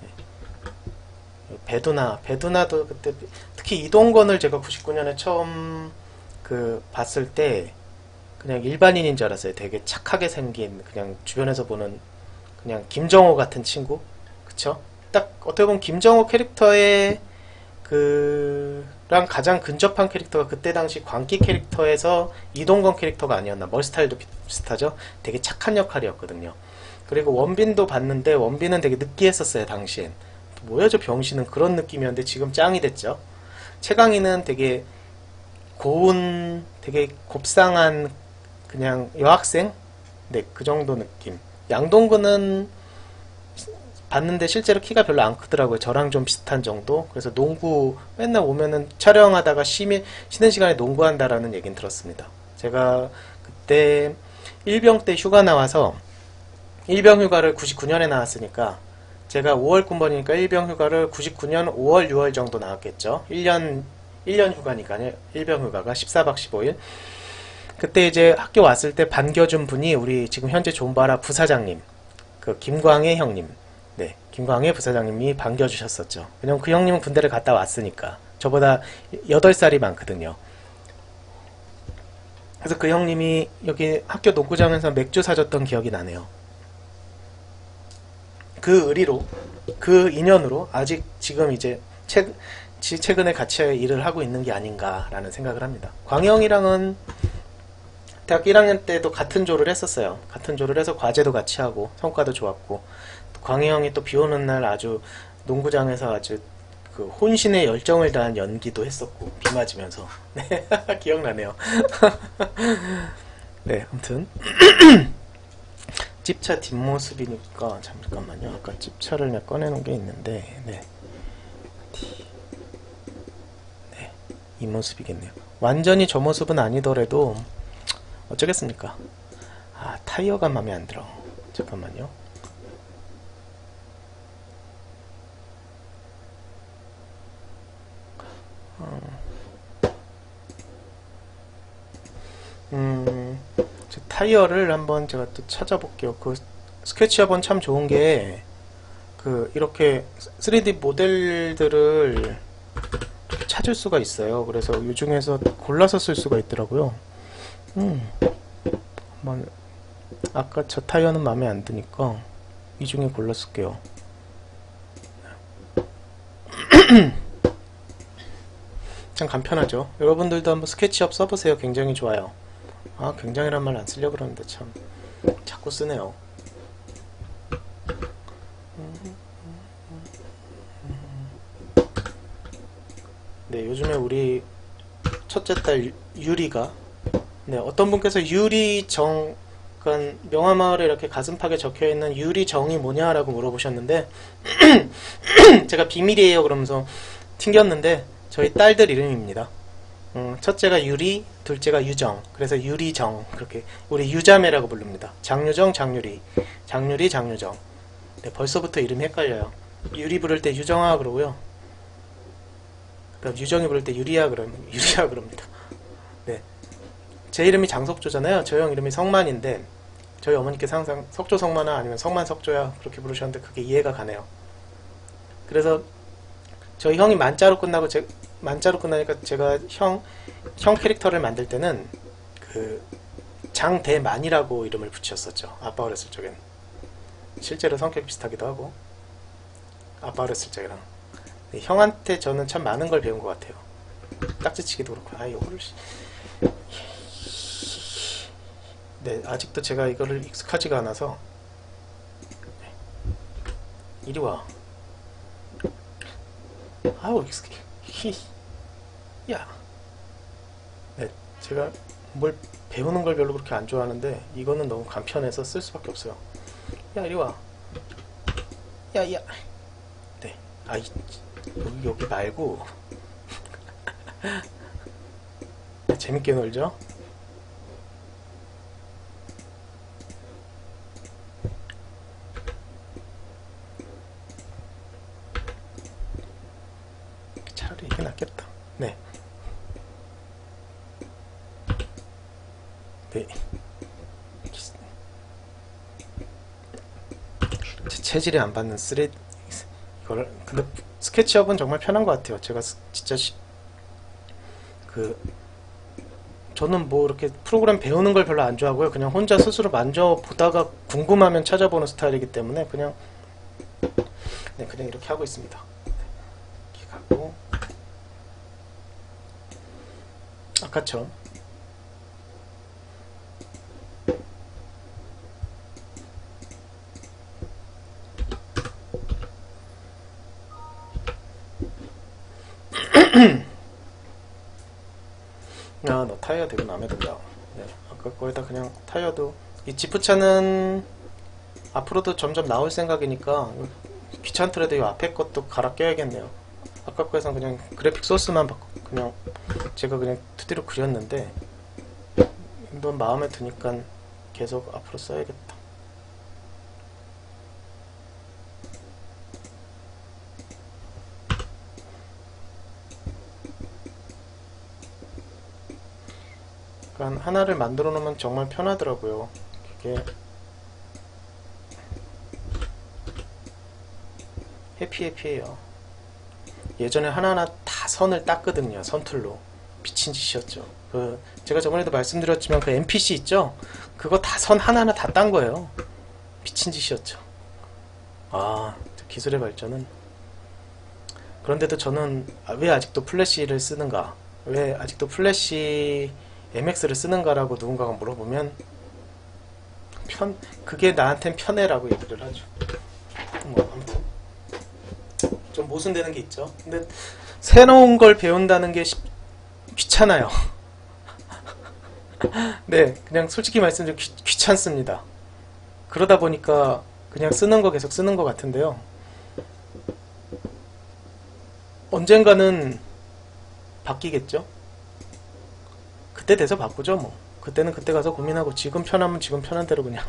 네. 배두나도 그때 특히 이동건을 제가 99년에 처음 봤을 때 그냥 일반인인 줄 알았어요. 되게 착하게 생긴 그냥 주변에서 보는 그냥 김정호 같은 친구. 그쵸? 딱 어떻게 보면 김정호 캐릭터의 랑 가장 근접한 캐릭터가 그때 당시 광기 캐릭터에서 이동건 캐릭터가 아니었나. 머리 스타일도 비슷하죠? 되게 착한 역할이었거든요. 그리고 원빈도 봤는데 원빈은 되게 느끼했었어요. 당시엔. 뭐야 저 병신은, 그런 느낌이었는데 지금 짱이 됐죠. 최강희는 되게 고운 되게 곱상한 그냥 여학생? 네, 그 정도 느낌. 양동근은 봤는데 실제로 키가 별로 안 크더라고요. 저랑 좀 비슷한 정도. 그래서 농구 맨날 오면은 촬영하다가 쉬는 시간에 농구한다라는 얘기는 들었습니다. 제가 그때 일병 때 휴가 나와서 일병 휴가를 99년에 나왔으니까 제가 5월 군번이니까 일병 휴가를 99년 5월 6월 정도 나왔겠죠. 1년 휴가니까요. 일병 휴가가 14박 15일. 그때 이제 학교 왔을 때 반겨준 분이 우리 지금 현재 존바라 부사장님, 그 김광혜 형님, 네, 김광혜 부사장님이 반겨주셨었죠. 왜냐면 그 형님은 군대를 갔다 왔으니까. 저보다 8살이 많거든요. 그래서 그 형님이 여기 학교 농구장에서 맥주 사줬던 기억이 나네요. 그 의리로, 그 인연으로 아직 지금 이제 최근에 같이 일을 하고 있는 게 아닌가라는 생각을 합니다. 광영이랑은 대학교 1학년 때도 같은 조를 했었어요. 같은 조를 해서 과제도 같이 하고 성과도 좋았고, 광희 형이 또 비 오는 날 아주 농구장에서 아주 그 혼신의 열정을 다한 연기도 했었고, 비 맞으면서. 네, 기억나네요. 네, 아무튼 찝차 뒷모습이니까 잠깐만요. 아까 찝차를 내가 꺼내놓은 게 있는데, 네, 네, 이 모습이겠네요. 완전히 저 모습은 아니더라도 어쩌겠습니까? 타이어가 마음에 안 들어. 잠깐만요. 저 타이어를 한번 제가 또 찾아볼게요. 그 스케치업은 참 좋은 게 이렇게 3D 모델들을 찾을 수가 있어요. 그래서 이 중에서 골라서 쓸 수가 있더라고요. 한번 아까 저 타이어는 마음에 안 드니까 이 중에 골라 쓸게요. 참 간편하죠. 여러분들도 한번 스케치업 써보세요. 굉장히 좋아요. 굉장히란 말 안 쓰려고 그러는데 참 자꾸 쓰네요. 네, 요즘에 우리 첫째 딸 유리가, 네, 어떤 분께서 유리정, 그러니까 명화마을에 이렇게 가슴팍에 적혀있는 유리정이 뭐냐라고 물어보셨는데 제가 비밀이에요 그러면서 튕겼는데 저희 딸들 이름입니다. 첫째가 유리, 둘째가 유정. 그래서 유리정, 그렇게 우리 유자매라고 부릅니다. 장유정, 장유리, 장유리, 장유정. 네, 벌써부터 이름이 헷갈려요. 유리 부를 때 유정아 그러고요. 그럼 유정이 부를 때 유리야 그럽니다. 네, 제 이름이 장석조잖아요. 저 형 이름이 성만인데 저희 어머니께서 항상 석조 성만아 아니면 성만 석조야 그렇게 부르셨는데 그게 이해가 가네요. 그래서 저희 형이 만자로 끝나니까 제가 형 캐릭터를 만들 때는 그 장대만이라고 이름을 붙였었죠. 아빠 어렸을 적엔. 실제로 성격이 비슷하기도 하고 아빠 어렸을 적이랑. 네, 형한테 저는 참 많은 걸 배운 것 같아요. 딱지치기도 그렇고. 아, 이거를 네, 아직도 제가 이거를 익숙하지가 않아서. 네. 이리 와. 아우, 익숙해. 야. 네, 제가 뭘 배우는 걸 별로 그렇게 안 좋아하는데 이거는 너무 간편해서 쓸 수밖에 없어요. 야, 이리 와. 야, 야. 네. 아, 여기 말고. 네, 재밌게 놀죠? 차라리 이게 낫겠다. 네. 네. 체질이 안 받는 이걸 근데 스케치업은 정말 편한 것 같아요. 제가 진짜 저는 뭐 이렇게 프로그램 배우는 걸 별로 안 좋아하고요. 그냥 혼자 스스로 만져보다가 궁금하면 찾아보는 스타일이기 때문에 그냥 이렇게 하고 있습니다. 이렇게 가고 아까처럼 너 타이어 되게 마음에 든다. 네, 아까 거기다 그냥 타이어도 이 지프차는 앞으로도 점점 나올 생각이니까 귀찮더라도 이 앞에 것도 갈아 껴야겠네요. 아까 거에선 그냥 그래픽 소스만 그냥 제가 그냥 2D로 그렸는데 넌 마음에 드니까 계속 앞으로 써야겠다. 그러니까 하나를 만들어 놓으면 정말 편하더라고요. 그게 해피해요. 예전에 하나하나 다 선을 땄거든요. 선툴로. 미친 짓이었죠. 제가 저번에도 말씀드렸지만 그 NPC 있죠? 그거 다 선 하나하나 다 딴 거예요. 미친 짓이었죠. 아, 기술의 발전은. 그런데도 저는 왜 아직도 플래시를 쓰는가? 왜 아직도 플래시 MX를 쓰는가라고 누군가가 물어보면 그게 나한텐 편해라고 얘기를 하죠. 뭐 아무튼 좀 모순되는 게 있죠. 근데 새로운 걸 배운다는 게 귀찮아요. 네, 그냥 솔직히 말씀드리면 귀찮습니다. 그러다 보니까 그냥 쓰는 거 계속 쓰는 것 같은데요. 언젠가는 바뀌겠죠? 그때 돼서 바꾸죠, 뭐. 그때는 그때 가서 고민하고 지금 편하면 지금 편한 대로 그냥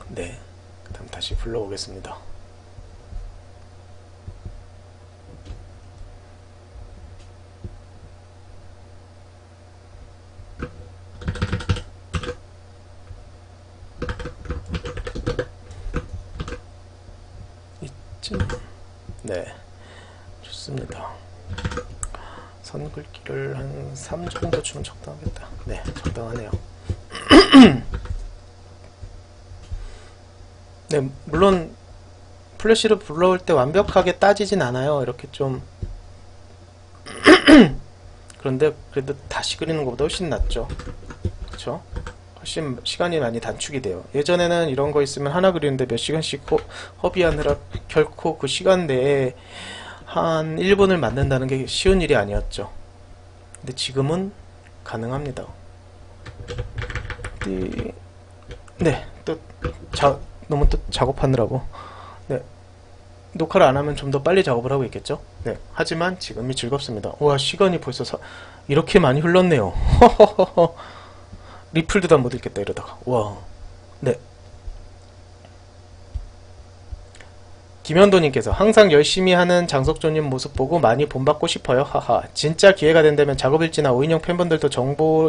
네, 그 다음 다시 불러오겠습니다. 네, 좋습니다. 선 긁기를 한 3 정도 주면 적당하겠다. 네, 적당하네요. 네, 물론 플래시를 불러올 때 완벽하게 따지진 않아요. 이렇게 좀 그런데 그래도 다시 그리는 것보다 훨씬 낫죠. 그쵸? 훨씬 시간이 많이 단축이 돼요. 예전에는 이런 거 있으면 하나 그리는데 몇 시간씩 허비하느라 결코 그 시간 내에 한 1분을 만든다는 게 쉬운 일이 아니었죠. 근데 지금은 가능합니다. 네, 또 너무 또 작업하느라고 네, 녹화를 안 하면 좀 더 빨리 작업을 하고 있겠죠. 네, 하지만 지금이 즐겁습니다. 와, 시간이 벌써 이렇게 많이 흘렀네요. 리플도 다 못 읽겠다 이러다가. 와, 네, 김현도님께서 항상 열심히 하는 장석조님 모습 보고 많이 본받고 싶어요. 하하. 진짜 기회가 된다면 작업일지나 오인영 팬분들도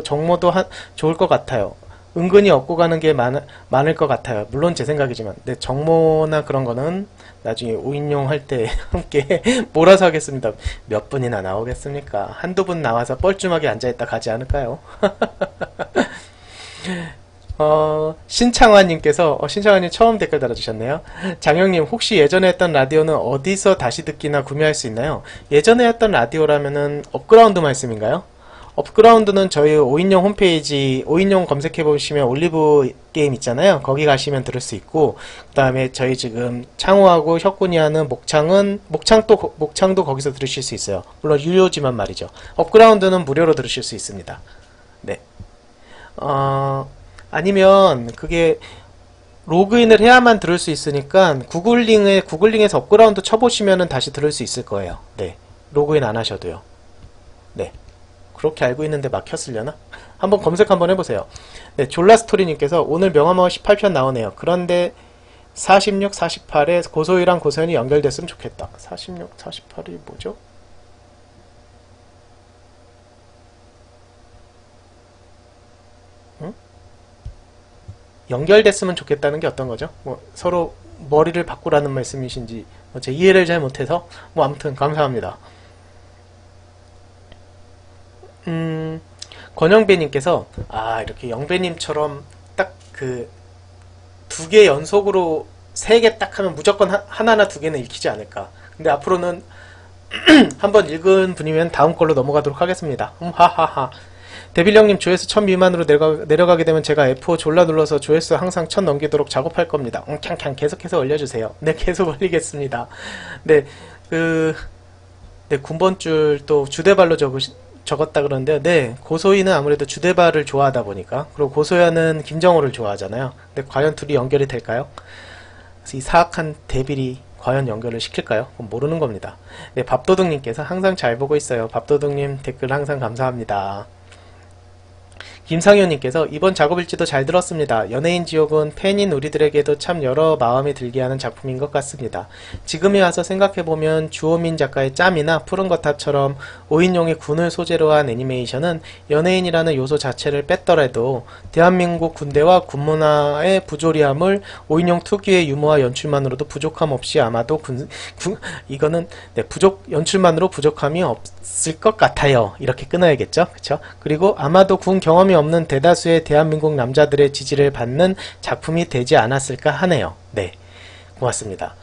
정모도 좋을 것 같아요. 은근히 얻고 가는 게 많을 것 같아요. 물론 제 생각이지만. 네, 정모나 그런 거는 나중에 오인용 할 때 함께 몰아서 하겠습니다. 몇 분이나 나오겠습니까? 한두 분 나와서 뻘쭘하게 앉아있다 가지 않을까요? 신창환님께서 신창환님 처음 댓글 달아주셨네요. 장영님 혹시 예전에 했던 라디오는 어디서 다시 듣기나 구매할 수 있나요? 예전에 했던 라디오라면은 업그라운드 말씀인가요? 업그라운드는 저희 오인용 홈페이지 오인용 검색해보시면 올리브 게임 있잖아요. 거기 가시면 들을 수 있고, 그 다음에 저희 지금 창호하고 혁군이 하는 목창도 거기서 들으실 수 있어요. 물론 유료지만 말이죠. 업그라운드는 무료로 들으실 수 있습니다. 네. 아니면 그게 로그인을 해야만 들을 수 있으니까 구글링에서 업그라운드 쳐보시면은 다시 들을 수 있을 거예요. 네. 로그인 안 하셔도요. 네. 그렇게 알고 있는데 막혔으려나? 한번 검색 한번 해보세요. 네, 졸라스토리님께서 오늘 명화마을 18편 나오네요. 그런데 46, 48에 고소희랑 고소현이 연결됐으면 좋겠다. 46, 48이 뭐죠? 응? 연결됐으면 좋겠다는 게 어떤 거죠? 뭐 서로 머리를 바꾸라는 말씀이신지 제 이해를 잘 못해서 아무튼 감사합니다. 권영배님께서 이렇게 영배님처럼 딱 그 2개 연속으로 3개 딱 하면 무조건 하나나 2개는 읽히지 않을까. 근데 앞으로는 한번 읽은 분이면 다음 걸로 넘어가도록 하겠습니다. 하하하. 데빌형님 조회수 1000 미만으로 내려가게 되면 제가 F5 졸라 눌러서 조회수 항상 1000 넘기도록 작업할 겁니다. 캬캬 계속해서 올려주세요. 네, 계속 올리겠습니다. 네, 군번줄 또 주대발로 적었다 그러는데요. 네, 고소희는 아무래도 주대발을 좋아하다 보니까, 그리고 고소현은 김정호를 좋아하잖아요. 근데 과연 둘이 연결이 될까요? 그래서 이 사악한 데빌이 과연 연결을 시킬까요? 그건 모르는 겁니다. 네, 밥도둑님께서 항상 잘 보고 있어요. 밥도둑님 댓글 항상 감사합니다. 김상효님께서 이번 작업일지도 잘 들었습니다. 연예인 지옥은 팬인 우리들에게도 참 여러 마음이 들게 하는 작품인 것 같습니다. 지금에 와서 생각해보면 주호민 작가의 짬이나 푸른 거탑처럼 오인용의 군을 소재로 한 애니메이션은 연예인이라는 요소 자체를 뺐더라도 대한민국 군대와 군문화의 부조리함을 오인용 특유의 유머와 연출만으로도 부족함 없이 아마도 이거는 연출만으로 부족함이 없을 것 같아요. 이렇게 끊어야겠죠? 그쵸? 그리고 아마도 군 경험이 없는 대다수의 대한민국 남자들의 지지를 받는 작품이 되지 않았을까 하네요. 네, 고맙습니다.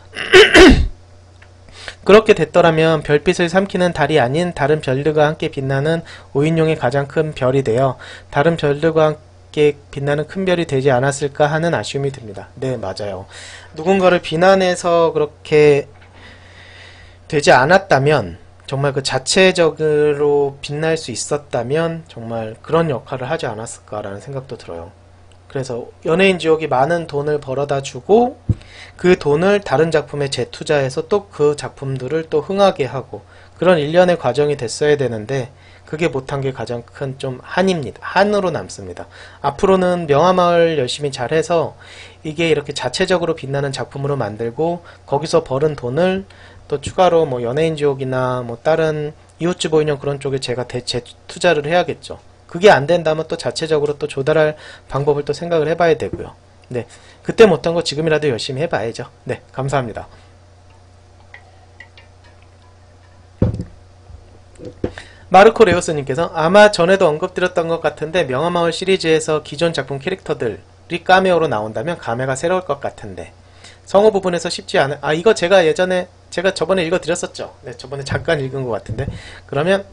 그렇게 됐더라면 별빛을 삼키는 달이 아닌 다른 별들과 함께 빛나는 오인용의 가장 큰 별이 되어 다른 별들과 함께 빛나는 큰 별이 되지 않았을까 하는 아쉬움이 듭니다. 네, 맞아요. 누군가를 비난해서 그렇게 되지 않았다면, 정말 그 자체적으로 빛날 수 있었다면 정말 그런 역할을 하지 않았을까라는 생각도 들어요. 그래서 연예인 지옥이 많은 돈을 벌어다 주고 그 돈을 다른 작품에 재투자해서 또 그 작품들을 또 흥하게 하고 그런 일련의 과정이 됐어야 되는데 그게 못한 게 가장 큰 좀 한입니다. 한으로 남습니다. 앞으로는 명화마을 열심히 잘해서 이게 이렇게 자체적으로 빛나는 작품으로 만들고 거기서 벌은 돈을 또 추가로 뭐 연예인 지옥이나 뭐 다른 이웃집 오인형 그런 쪽에 제가 재투자를 해야겠죠. 그게 안 된다면 또 자체적으로 또 조달할 방법을 또 생각을 해봐야 되고요. 네, 그때 못한 거 지금이라도 열심히 해봐야죠. 네, 감사합니다. 마르코 레오스님께서 아마 전에도 언급드렸던 것 같은데 명화마을 시리즈에서 기존 작품 캐릭터들이 카메오로 나온다면 감회가 새로울 것 같은데 성우 부분에서 쉽지 않은 이거 제가 저번에 읽어드렸었죠. 네, 저번에 잠깐 읽은 것 같은데 그러면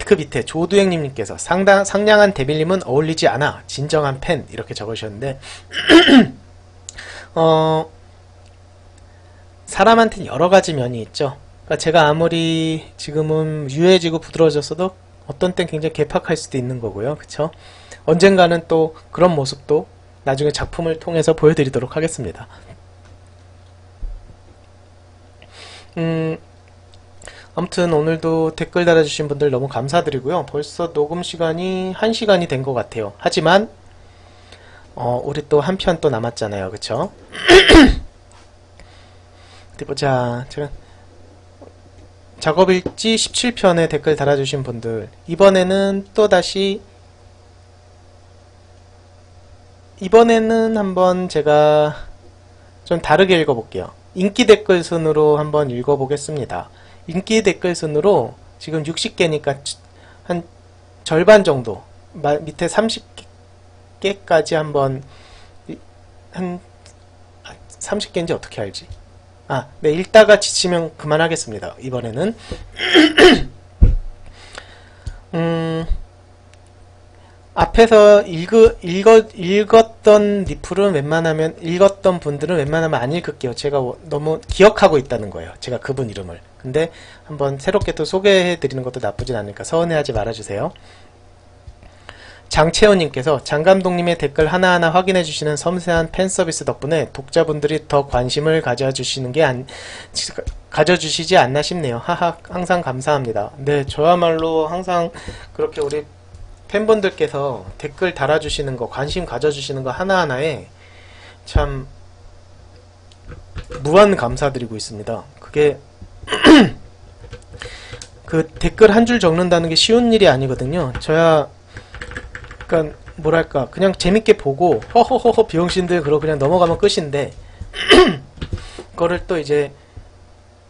그 밑에 조두행님께서 상냥한 데빌님은 어울리지 않아 진정한 팬 이렇게 적으셨는데 사람한테는 여러가지 면이 있죠. 그러니까 제가 아무리 지금은 유해지고 부드러워졌어도 어떤 땐 굉장히 개팍할 수도 있는 거고요. 그쵸? 언젠가는 또 그런 모습도 나중에 작품을 통해서 보여드리도록 하겠습니다. 아무튼 오늘도 댓글 달아주신 분들 너무 감사드리고요. 벌써 녹음 시간이 1시간이 된 것 같아요. 하지만 우리 또 한 편 또 남았잖아요. 그쵸? 어디 보자. 제가 작업일지 17편에 댓글 달아주신 분들, 이번에는 한번 제가 좀 다르게 읽어볼게요. 인기 댓글 순으로 한번 읽어보겠습니다. 인기 댓글 순으로 지금 60개니까 한 절반 정도, 밑에 30개까지 한번, 한 30개인지 어떻게 알지? 네, 읽다가 지치면 그만하겠습니다. 이번에는 앞에서 읽었던 리플은 읽었던 분들은 웬만하면 안 읽을게요. 제가 너무 기억하고 있다는 거예요. 제가 그분 이름을. 근데 한번 새롭게 또 소개해드리는 것도 나쁘진 않으니까 서운해하지 말아주세요. 장채원님께서 장감독님의 댓글 하나하나 확인해주시는 섬세한 팬서비스 덕분에 독자분들이 더 관심을 가져주시지 않나 싶네요. 하하, 항상 감사합니다. 네, 저야말로 항상 그렇게 우리 팬분들께서 댓글 달아주시는 거, 관심 가져주시는 거 하나하나에 참 무한 감사드리고 있습니다. 그게 그 댓글 한 줄 적는다는 게 쉬운 일이 아니거든요. 저야 그러니까 뭐랄까 그냥 재밌게 보고 허허허허 비용신들 그러고 그냥 넘어가면 끝인데 그거를 또 이제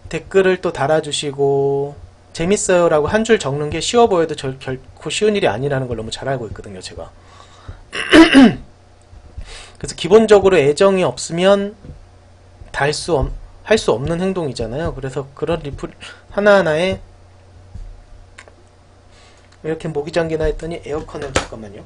댓글을 또 달아주시고 재밌어요 라고 한 줄 적는 게 쉬워 보여도 결코 쉬운 일이 아니라는 걸 너무 잘 알고 있거든요, 제가. 그래서 기본적으로 애정이 없으면 할 수 없는 행동이잖아요. 그래서 그런 리플 하나하나에 이렇게 모기장기나 했더니 에어컨을 잠깐만요.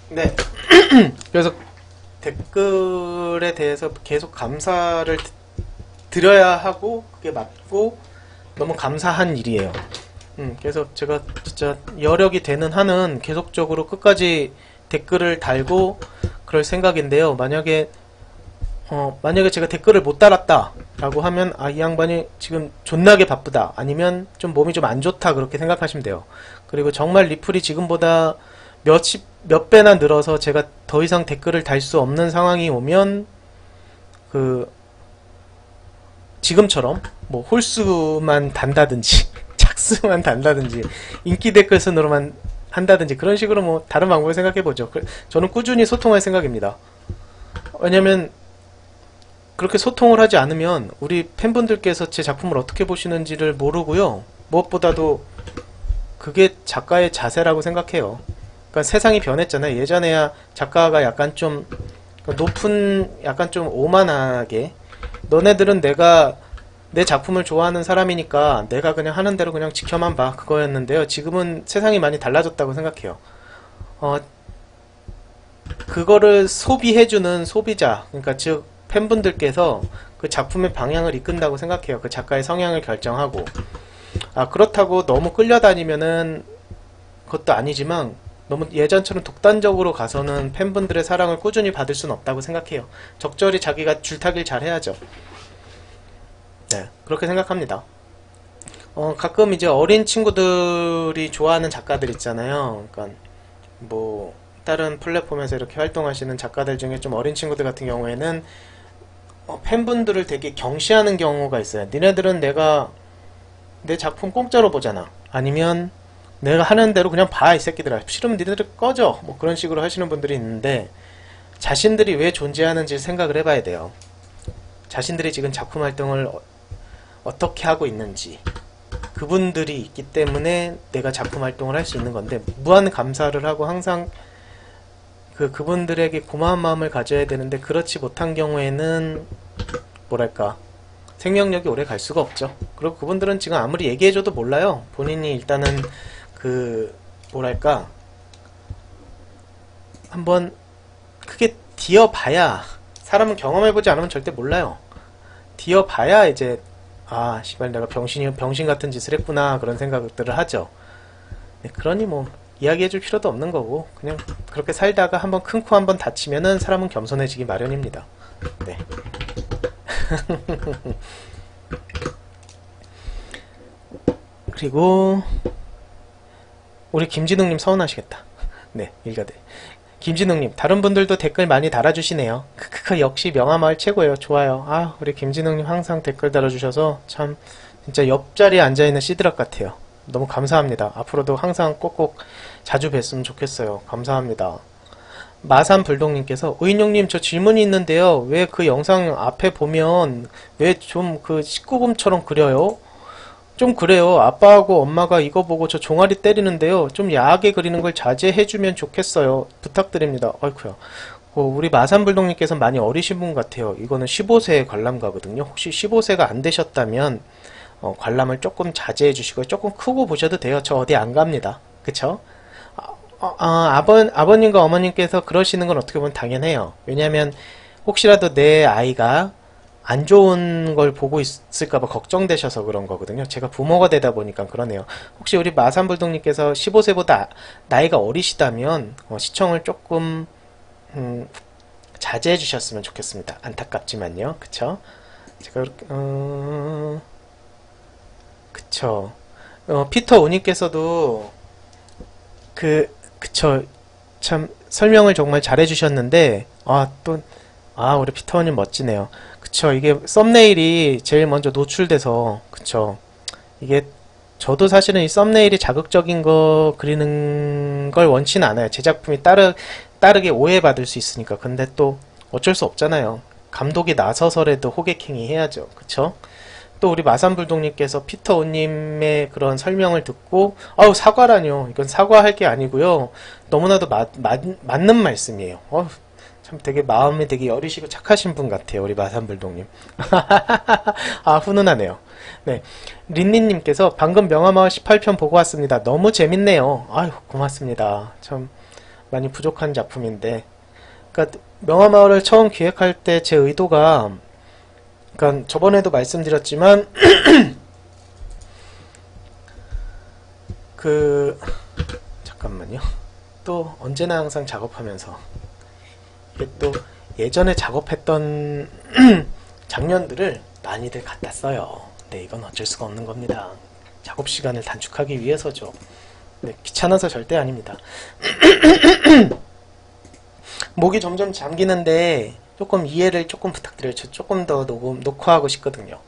네. 그래서 댓글에 대해서 계속 감사를 드려야 하고 그게 맞고 너무 감사한 일이에요. 그래서 제가 진짜 여력이 되는 한은 계속적으로 끝까지 댓글을 달고 그럴 생각인데요. 만약에 제가 댓글을 못 달았다 라고 하면 이 양반이 지금 존나게 바쁘다, 아니면 좀 몸이 좀 안 좋다, 그렇게 생각하시면 돼요. 그리고 정말 리플이 지금보다 몇 배나 늘어서 제가 더 이상 댓글을 달 수 없는 상황이 오면 지금처럼 뭐 홀수만 단다든지 착수만 단다든지 인기 댓글 순으로만 한다든지 그런 식으로 뭐 다른 방법을 생각해보죠. 저는 꾸준히 소통할 생각입니다. 왜냐면 그렇게 소통을 하지 않으면 우리 팬분들께서 제 작품을 어떻게 보시는지를 모르고요. 무엇보다도 그게 작가의 자세라고 생각해요. 그러니까 세상이 변했잖아요. 예전에야 작가가 약간 좀 약간 좀 오만하게, 너네들은 내가 내 작품을 좋아하는 사람이니까 내가 그냥 하는 대로 그냥 지켜만 봐, 그거였는데요. 지금은 세상이 많이 달라졌다고 생각해요. 그거를 소비해주는 소비자, 그러니까 즉 팬분들께서 그 작품의 방향을 이끈다고 생각해요. 그 작가의 성향을 결정하고. 그렇다고 너무 끌려다니면은 그것도 아니지만 너무 예전처럼 독단적으로 가서는 팬분들의 사랑을 꾸준히 받을 수는 없다고 생각해요. 적절히 자기가 줄타기를 잘 해야죠. 네, 그렇게 생각합니다. 가끔 이제 어린 친구들이 좋아하는 작가들 있잖아요. 그러니까 뭐 다른 플랫폼에서 이렇게 활동하시는 작가들 중에 좀 어린 친구들 같은 경우에는 팬분들을 되게 경시하는 경우가 있어요. 니네들은 내가 내 작품 공짜로 보잖아, 아니면 내가 하는 대로 그냥 봐, 이 새끼들아, 싫으면 니네들 꺼져, 뭐 그런 식으로 하시는 분들이 있는데, 자신들이 왜 존재하는지 생각을 해봐야 돼요. 자신들이 지금 작품 활동을 어떻게 하고 있는지, 그분들이 있기 때문에 내가 작품 활동을 할 수 있는 건데, 무한 감사를 하고 항상 그분들에게 고마운 마음을 가져야 되는데, 그렇지 못한 경우에는 뭐랄까 생명력이 오래 갈 수가 없죠. 그리고 그분들은 지금 아무리 얘기해줘도 몰라요. 본인이 일단은 뭐랄까 한번 크게 디어봐야, 사람은 경험해보지 않으면 절대 몰라요. 디어봐야 이제 씨발 내가 병신 같은 짓을 했구나, 그런 생각들을 하죠. 네, 그러니 뭐 이야기해줄 필요도 없는 거고 그냥 그렇게 살다가 한번 큰 코 한번 다치면은 사람은 겸손해지기 마련입니다. 네. 그리고 우리 김진웅님 서운하시겠다. 네, 읽어드. 김진웅님, 다른 분들도 댓글 많이 달아주시네요. 크크크, 역시 명화마을 최고예요. 좋아요. 아, 우리 김진웅님 항상 댓글 달아주셔서 참 진짜 옆자리에 앉아있는 시드락 같아요. 너무 감사합니다. 앞으로도 항상 꼭꼭 자주 뵀으면 좋겠어요. 감사합니다. 마산불독님께서 오인용님 저 질문이 있는데요. 왜 그 영상 앞에 보면 왜 좀 그 19금처럼 그려요? 좀 그래요. 아빠하고 엄마가 이거 보고 저 종아리 때리는데요. 좀 야하게 그리는 걸 자제해주면 좋겠어요. 부탁드립니다. 아이쿠야. 우리 마산불독님께서 많이 어리신 분 같아요. 이거는 15세 관람가거든요. 혹시 15세가 안 되셨다면 관람을 조금 자제해주시고 조금 크고 보셔도 돼요. 저 어디 안 갑니다. 그쵸? 아버님과 어머님께서 그러시는 건 어떻게 보면 당연해요. 왜냐면 혹시라도 내 아이가 안 좋은 걸 보고 있을까봐 걱정되셔서 그런 거거든요. 제가 부모가 되다 보니까 그러네요. 혹시 우리 마산불독님께서 15세보다 나이가 어리시다면 시청을 조금 자제해 주셨으면 좋겠습니다. 안타깝지만요. 그쵸? 제가 그쵸. 피터 오님께서도 그쵸. 참 설명을 정말 잘해 주셨는데 우리 피터님 멋지네요. 그쵸. 이게 썸네일이 제일 먼저 노출돼서 그쵸. 이게 저도 사실은 이 썸네일이 자극적인 거 그리는 걸 원치는 않아요. 제 작품이 따르게 오해받을 수 있으니까. 근데 또 어쩔 수 없잖아요. 감독이 나서서라도 호객행위 해야죠. 그쵸? 또 우리 마산불독님께서 피터오님의 그런 설명을 듣고 사과라뇨. 이건 사과할 게 아니고요. 너무나도 맞는 말씀이에요. 참 되게 마음이 되게 여리시고 착하신 분 같아요. 우리 마산불독님. 훈훈하네요. 네, 린니님께서 방금 명화마을 18편 보고 왔습니다. 너무 재밌네요. 아유, 고맙습니다. 참 많이 부족한 작품인데 그러니까 명화마을을 처음 기획할 때 제 의도가 그러니까 저번에도 말씀드렸지만 잠깐만요. 또 언제나 항상 작업하면서 이게 또 예전에 작업했던 장면들을 많이들 갖다 써요. 네, 이건 어쩔 수가 없는 겁니다. 작업 시간을 단축하기 위해서죠. 네, 귀찮아서 절대 아닙니다. 목이 점점 잠기는데 조금 이해를 조금 부탁드려요. 저 조금 더 녹화하고 싶거든요.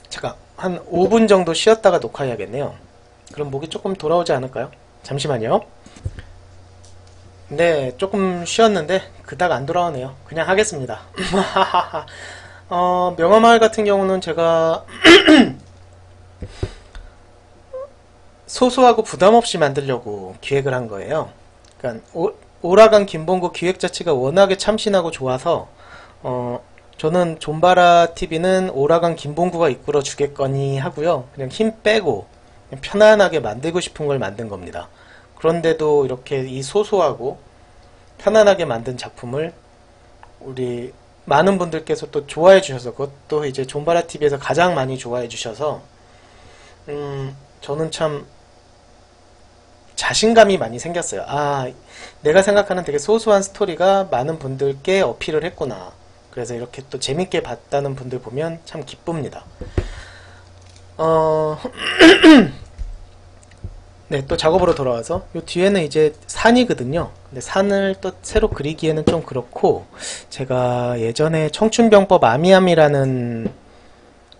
잠깐 한 5분 정도 쉬었다가 녹화해야겠네요. 그럼 목이 조금 돌아오지 않을까요? 잠시만요. 네, 조금 쉬었는데 그닥 안 돌아오네요. 그냥 하겠습니다. 명화마을 같은 경우는 제가 소소하고 부담없이 만들려고 기획을 한 거예요. 그러니까 오라간 김봉구 기획 자체가 워낙에 참신하고 좋아서 저는 존바라 TV는 오라간 김봉구가 이끌어 주겠거니 하고요. 그냥 힘 빼고 그냥 편안하게 만들고 싶은 걸 만든 겁니다. 그런데도 이렇게 이 소소하고 편안하게 만든 작품을 우리 많은 분들께서 또 좋아해 주셔서 그것도 이제 존바라 TV에서 가장 많이 좋아해 주셔서 저는 참 자신감이 많이 생겼어요. 내가 생각하는 되게 소소한 스토리가 많은 분들께 어필을 했구나. 그래서 이렇게 또 재밌게 봤다는 분들 보면 참 기쁩니다. 네, 또 작업으로 돌아와서 요 뒤에는 이제 산이거든요. 근데 산을 또 새로 그리기에는 좀 그렇고 제가 예전에 청춘병법 아미암이라는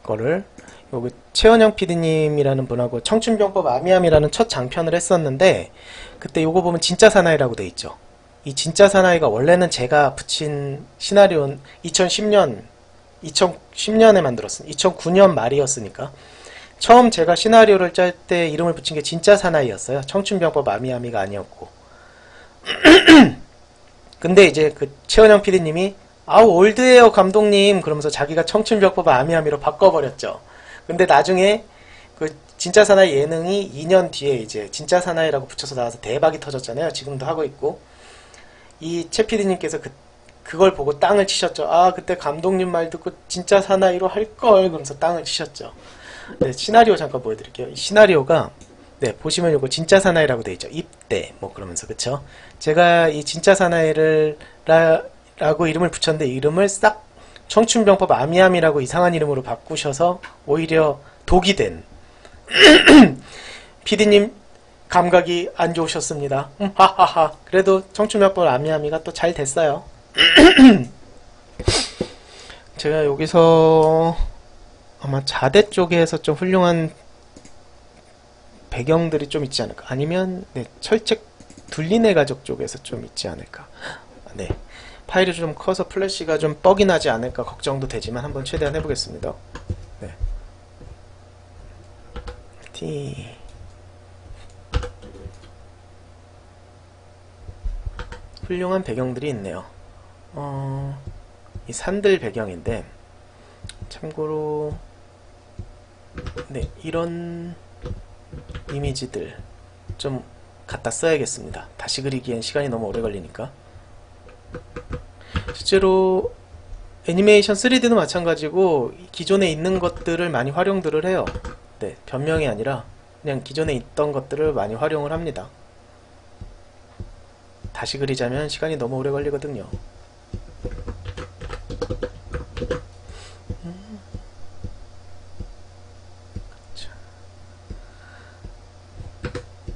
거를 여기 최원영 PD님이라는 분하고 청춘병법 아미암이라는 첫 장편을 했었는데 그때 요거 보면 진짜 사나이라고 돼 있죠. 이 진짜 사나이가 원래는 제가 붙인 시나리오는 2010년에 만들었습니다. 2009년 말이었으니까 처음 제가 시나리오를 짤 때 이름을 붙인 게 진짜 사나이였어요. 청춘병법 아미아미가 아니었고. 근데 이제 그 최원영 PD님이 올드해요 감독님 그러면서 자기가 청춘병법 아미아미로 바꿔버렸죠. 근데 나중에 그 진짜 사나이 예능이 2년 뒤에 이제 진짜 사나이라고 붙여서 나와서 대박이 터졌잖아요. 지금도 하고 있고. 이 최 PD님께서 그걸 보고 땅을 치셨죠. 그때 감독님 말 듣고 진짜 사나이로 할걸 그러면서 땅을 치셨죠. 네, 시나리오 잠깐 보여드릴게요. 이 시나리오가 네, 보시면 요거 진짜 사나이라고 되어 있죠. 입대 뭐 그러면서 그쵸? 제가 이 진짜 사나이를 라고 이름을 붙였는데 이름을 싹 청춘병법 아미아미라고 이상한 이름으로 바꾸셔서 오히려 독이 된 PD님 감각이 안 좋으셨습니다. 하하하. 그래도 청춘병법 아미아미가 또 잘 됐어요. 제가 여기서 아마 자대 쪽에서 좀 훌륭한 배경들이 좀 있지 않을까. 아니면 네, 철책 둘리네 가족 쪽에서 좀 있지 않을까. 네, 파일이 좀 커서 플래시가 좀 뻑이 나지 않을까 걱정도 되지만 한번 최대한 해보겠습니다. 네. T 훌륭한 배경들이 있네요. 이 산들 배경인데 참고로 네, 이런 이미지들 좀 갖다 써야겠습니다. 다시 그리기엔 시간이 너무 오래 걸리니까. 실제로 애니메이션 3D도 마찬가지고 기존에 있는 것들을 많이 활용들을 해요. 네, 변명이 아니라 그냥 기존에 있던 것들을 많이 활용을 합니다. 다시 그리자면 시간이 너무 오래 걸리거든요.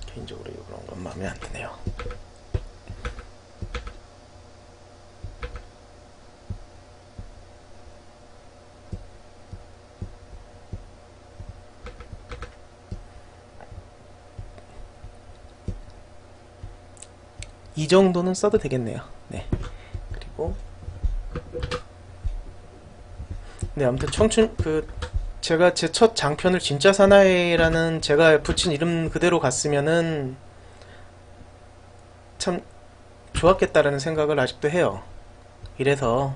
개인적으로 그런 건 마음에 안 드네요. 이 정도는 써도 되겠네요. 네. 그리고 네, 아무튼 청춘 제가 제 첫 장편을 진짜 사나이라는 제가 붙인 이름 그대로 갔으면은 참 좋았겠다라는 생각을 아직도 해요. 이래서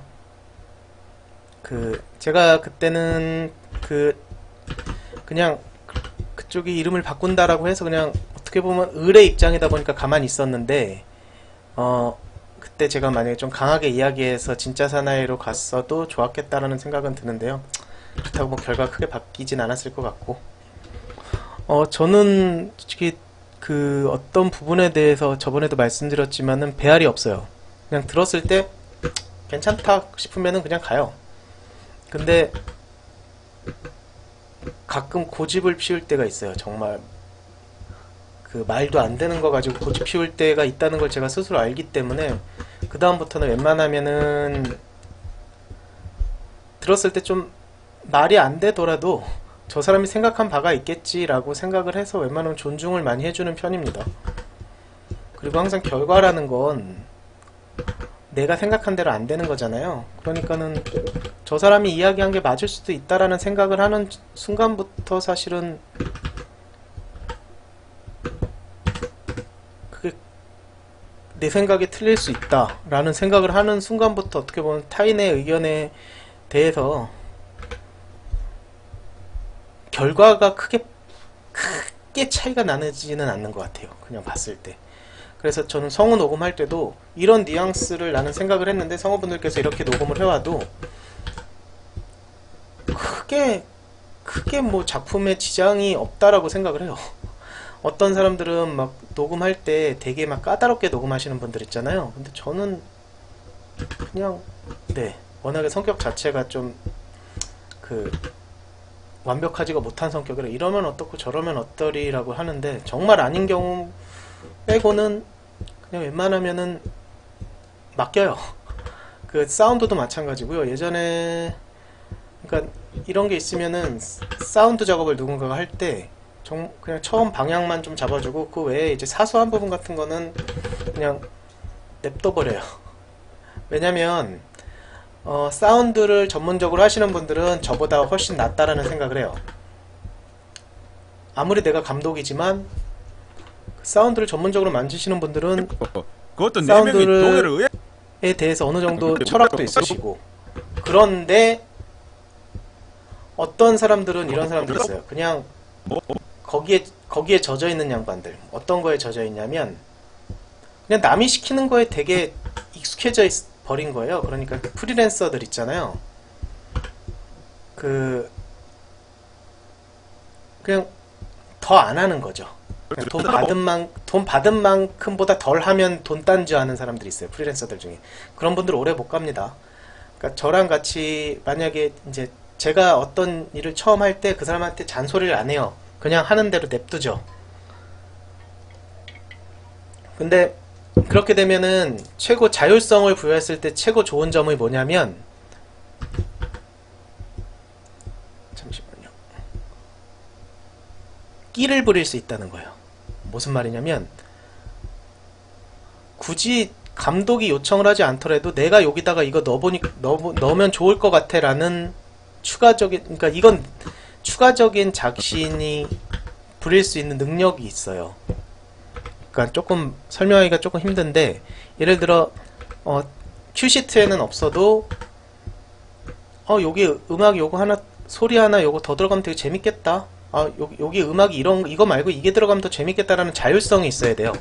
제가 그때는 그냥 그쪽이 이름을 바꾼다라고 해서 그냥 어떻게 보면 을의 입장이다 보니까 가만히 있었는데 그때 제가 만약에 좀 강하게 이야기해서 진짜 사나이로 갔어도 좋았겠다라는 생각은 드는데요. 그렇다고 뭐 결과가 크게 바뀌진 않았을 것 같고 저는 솔직히 어떤 부분에 대해서 저번에도 말씀드렸지만은 배알이 없어요. 그냥 들었을 때 괜찮다 싶으면은 그냥 가요. 근데 가끔 고집을 피울 때가 있어요. 정말 말도 안 되는 거 가지고 고집 피울 때가 있다는 걸 제가 스스로 알기 때문에 그 다음부터는 웬만하면은 들었을 때 좀 말이 안 되더라도 저 사람이 생각한 바가 있겠지라고 생각을 해서 웬만하면 존중을 많이 해주는 편입니다. 그리고 항상 결과라는 건 내가 생각한 대로 안 되는 거잖아요. 그러니까는 저 사람이 이야기한 게 맞을 수도 있다라는 생각을 하는 순간부터 사실은 내 생각이 틀릴 수 있다라는 생각을 하는 순간부터 어떻게 보면 타인의 의견에 대해서 결과가 크게 차이가 나지는 않는 것 같아요. 그냥 봤을 때. 그래서 저는 성우 녹음할 때도 이런 뉘앙스를 나는 생각을 했는데 성우분들께서 이렇게 녹음을 해와도 크게 뭐 작품에 지장이 없다라고 생각을 해요. 어떤 사람들은 막 녹음할 때 되게 막 까다롭게 녹음하시는 분들 있잖아요. 근데 저는 그냥 워낙에 성격 자체가 좀 완벽하지가 못한 성격이라 이러면 어떻고 저러면 어떠리라고 하는데 정말 아닌 경우 빼고는 그냥 웬만하면은 맡겨요. 사운드도 마찬가지고요. 예전에 그러니까 이런 게 있으면은 사운드 작업을 누군가가 할 때 그냥 처음 방향만 좀 잡아주고 그 외에 이제 사소한 부분 같은 거는 그냥 냅둬버려요. 왜냐면 사운드를 전문적으로 하시는 분들은 저보다 훨씬 낫다라는 생각을 해요. 아무리 내가 감독이지만 사운드를 전문적으로 만지시는 분들은 그것도 네 명이 동의를 사운드에 대해서 어느 정도 철학도 있으시고 그런데 어떤 사람들은 이런 사람들이 있어요. 그냥 거기에 젖어 있는 양반들. 어떤 거에 젖어 있냐면 그냥 남이 시키는 거에 되게 익숙해져 버린 거예요. 그러니까 프리랜서들 있잖아요. 그냥 더 안 하는 거죠. 그냥 돈 받은 만큼보다 덜 하면 돈 딴주 하는 사람들이 있어요. 프리랜서들 중에. 그런 분들 오래 못 갑니다. 그러니까 저랑 같이 만약에 이제 제가 어떤 일을 처음 할 때 그 사람한테 잔소리를 안 해요. 그냥 하는 대로 냅두죠. 근데 그렇게 되면은 최고 자율성을 부여했을 때 최고 좋은 점이 뭐냐면, 잠시만요. 끼를 부릴 수 있다는 거예요. 무슨 말이냐면, 굳이 감독이 요청을 하지 않더라도 내가 여기다가 이거 넣으면 좋을 것 같아 라는 추가적인, 그러니까 이건 추가적인 작신이 부릴 수 있는 능력이 있어요. 그러니까 조금 설명하기가 조금 힘든데, 예를 들어 큐시트에는 없어도 여기 음악 요거 하나, 소리 하나 요거 더 들어가면 되게 재밌겠다. 여기 음악이 이거 말고 이게 들어가면 더 재밌겠다라는 자율성이 있어야 돼요.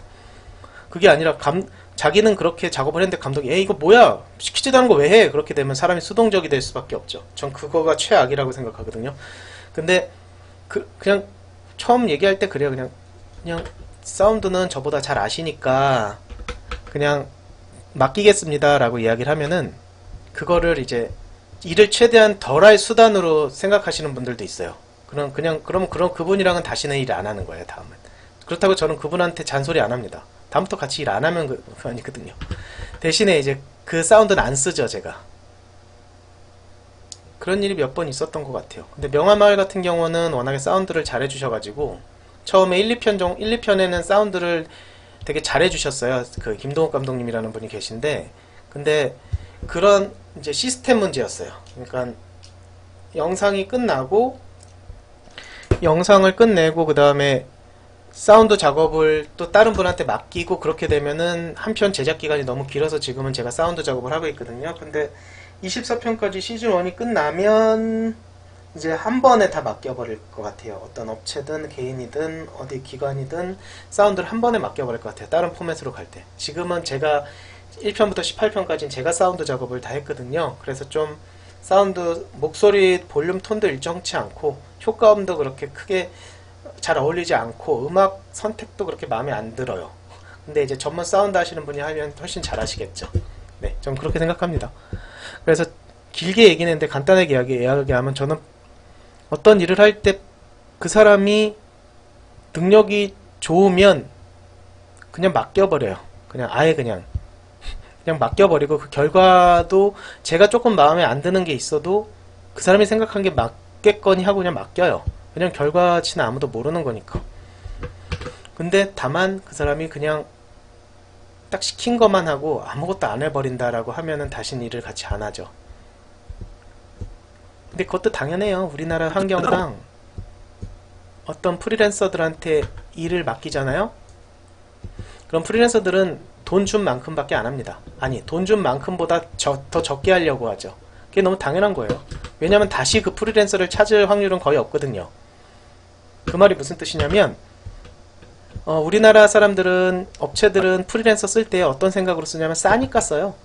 그게 아니라 자기는 그렇게 작업을 했는데 감독이 이거 뭐야, 시키지도 않은 거 왜 해? 그렇게 되면 사람이 수동적이 될 수밖에 없죠. 전 그거가 최악이라고 생각하거든요. 근데 그냥 처음 얘기할 때 그래요. 그냥 사운드는 저보다 잘 아시니까 그냥 맡기겠습니다 라고 이야기를 하면은, 그거를 이제 일을 최대한 덜할 수단으로 생각하시는 분들도 있어요. 그럼 그분이랑은 다시는 일 안 하는 거예요, 다음은. 그렇다고 저는 그분한테 잔소리 안 합니다. 다음부터 같이 일 안 하면 그거 아니거든요. 대신에 이제 그 사운드는 안 쓰죠, 제가. 그런 일이 몇 번 있었던 것 같아요. 근데 명화마을 같은 경우는 워낙에 사운드를 잘 해주셔가지고, 처음에 1, 2편에는 사운드를 되게 잘 해주셨어요. 그 김동욱 감독님이라는 분이 계신데, 근데 그런 이제 시스템 문제였어요. 그러니까 영상을 끝내고 그 다음에 사운드 작업을 또 다른 분한테 맡기고, 그렇게 되면은 한 편 제작 기간이 너무 길어서 지금은 제가 사운드 작업을 하고 있거든요. 근데 24편까지 시즌 1이 끝나면 이제 한 번에 다 맡겨버릴 것 같아요. 어떤 업체든 개인이든 어디 기관이든 사운드를 한 번에 맡겨버릴 것 같아요. 다른 포맷으로 갈 때. 지금은 제가 1편부터 18편까지는 제가 사운드 작업을 다 했거든요. 그래서 좀 사운드, 목소리 볼륨 톤도 일정치 않고 효과음도 그렇게 크게 잘 어울리지 않고 음악 선택도 그렇게 마음에 안 들어요. 근데 이제 전문 사운드 하시는 분이 하면 훨씬 잘 하시겠죠. 네, 전 그렇게 생각합니다. 그래서 길게 얘기했는데 간단하게 이야기하면, 저는 어떤 일을 할 때 그 사람이 능력이 좋으면 그냥 맡겨버려요. 그냥 아예 그냥 맡겨버리고, 그 결과도 제가 조금 마음에 안 드는 게 있어도 그 사람이 생각한 게 맞겠거니 하고 그냥 맡겨요. 그냥 결과치는 아무도 모르는 거니까. 근데 다만 그 사람이 그냥 딱 시킨 것만 하고 아무것도 안 해버린다라고 하면은 다신 일을 같이 안 하죠. 근데 그것도 당연해요. 우리나라 환경상 어떤 프리랜서들한테 일을 맡기잖아요. 그럼 프리랜서들은 돈 준 만큼밖에 안 합니다. 아니, 돈 준 만큼보다 더 적게 하려고 하죠. 그게 너무 당연한 거예요. 왜냐면 다시 그 프리랜서를 찾을 확률은 거의 없거든요. 그 말이 무슨 뜻이냐면, 우리나라 사람들은, 업체들은 프리랜서 쓸 때 어떤 생각으로 쓰냐면 싸니까 써요.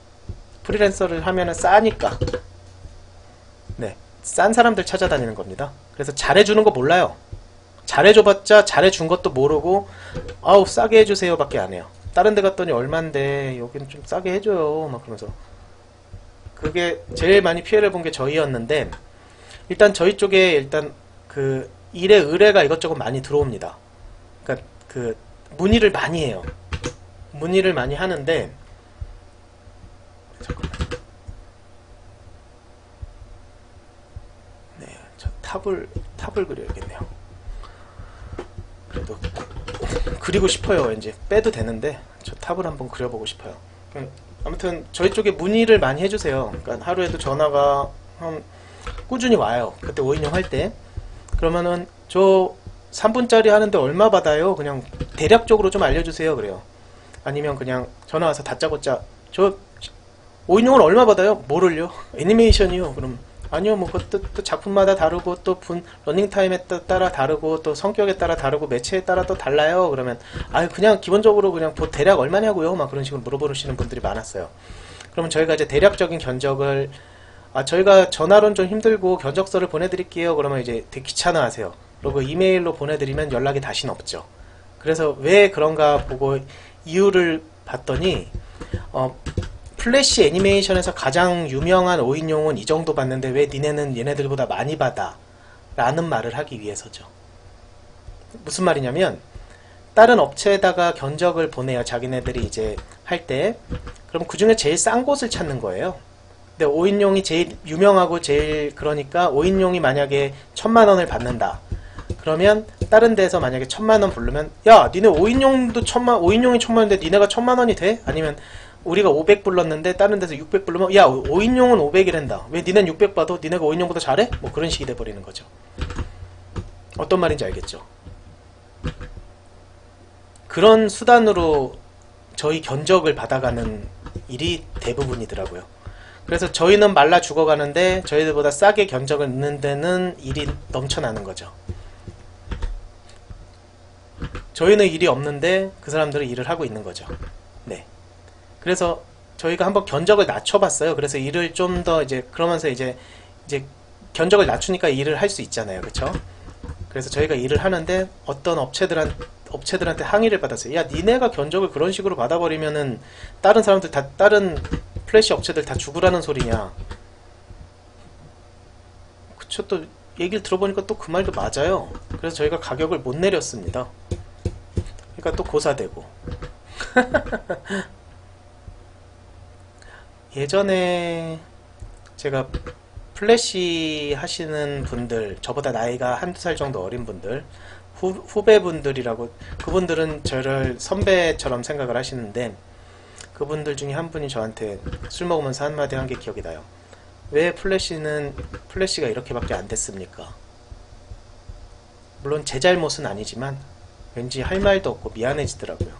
프리랜서를 하면은 싸니까. 네, 싼 사람들 찾아다니는 겁니다. 그래서 잘해주는 거 몰라요. 잘해줘봤자 잘해준 것도 모르고 아우 싸게 해주세요 밖에 안 해요. 다른 데 갔더니 얼만데 여기는 좀 싸게 해줘요 막 그러면서. 그게 제일 많이 피해를 본 게 저희였는데, 일단 저희 쪽에 일단 그 일의 의뢰가 이것저것 많이 들어옵니다. 그러니까 그 문의를 많이 해요. 문의를 많이 하는데, 잠깐만. 네, 저 탑을 그려야겠네요. 그래도 그리고 싶어요. 왠지 빼도 되는데 저 탑을 한번 그려보고 싶어요. 아무튼 저희 쪽에 문의를 많이 해주세요. 그러니까 하루에도 전화가 꾸준히 와요. 그때 5인용 할 때. 그러면은 저 3분짜리 하는데 얼마 받아요? 그냥 대략적으로 좀 알려주세요. 그래요. 아니면 그냥 전화 와서 다짜고짜 저 5인용은 얼마 받아요? 뭐를요? 애니메이션이요. 그럼 아니요, 뭐 그것도 또 작품마다 다르고 또 러닝타임에 따라 다르고 또 성격에 따라 다르고 매체에 따라 또 달라요. 그러면 그냥 기본적으로 그냥 대략 얼마냐고요? 막 그런 식으로 물어보시는 분들이 많았어요. 그러면 저희가 이제 대략적인 견적을 저희가 전화로는 좀 힘들고 견적서를 보내드릴게요. 그러면 이제 되게 귀찮아하세요. 그리고 이메일로 보내드리면 연락이 다시는 없죠. 그래서 왜 그런가 보고 이유를 봤더니 플래시 애니메이션에서 가장 유명한 5인용은 이 정도 받는데 왜 니네는 얘네들보다 많이 받아? 라는 말을 하기 위해서죠. 무슨 말이냐면 다른 업체에다가 견적을 보내요. 자기네들이 이제 할 때. 그럼 그 중에 제일 싼 곳을 찾는 거예요. 근데 5인용이 제일 유명하고 제일 그러니까 5인용이 만약에 1000만원을 받는다. 그러면 다른 데서 만약에 1000만원 부르면 야 니네 5인용도 5인용이 1000만원인데 니네가 1000만원이 돼? 아니면 우리가 500 불렀는데 다른 데서 600 부르면 야 5인용은 500이란다. 왜 니넨 600 받아? 니네가 5인용보다 잘해? 뭐 그런 식이 돼버리는 거죠. 어떤 말인지 알겠죠? 그런 수단으로 저희 견적을 받아가는 일이 대부분이더라고요. 그래서 저희는 말라 죽어가는데 저희들보다 싸게 견적을 넣는 데는 일이 넘쳐나는 거죠. 저희는 일이 없는데 그 사람들은 일을 하고 있는 거죠. 네. 그래서 저희가 한번 견적을 낮춰봤어요. 그래서 일을 좀 더 이제 그러면서 이제 견적을 낮추니까 일을 할 수 있잖아요. 그쵸? 그래서 저희가 일을 하는데 어떤 업체들한테 항의를 받았어요. 야, 니네가 견적을 그런 식으로 받아버리면은 다른 사람들 다, 다른 플래시 업체들 다 죽으라는 소리냐. 그쵸, 또 얘기를 들어보니까 또 그 말도 맞아요. 그래서 저희가 가격을 못 내렸습니다. 그러니까 또 고사되고. 예전에 제가 플래시 하시는 분들, 저보다 나이가 한두 살 정도 어린 분들, 후배분들이라고, 그분들은 저를 선배처럼 생각을 하시는데 그분들 중에 한 분이 저한테 술 먹으면서 한마디 한 게 기억이 나요. 왜 플래시가 이렇게밖에 안 됐습니까? 물론 제 잘못은 아니지만 왠지 할 말도 없고 미안해지더라고요.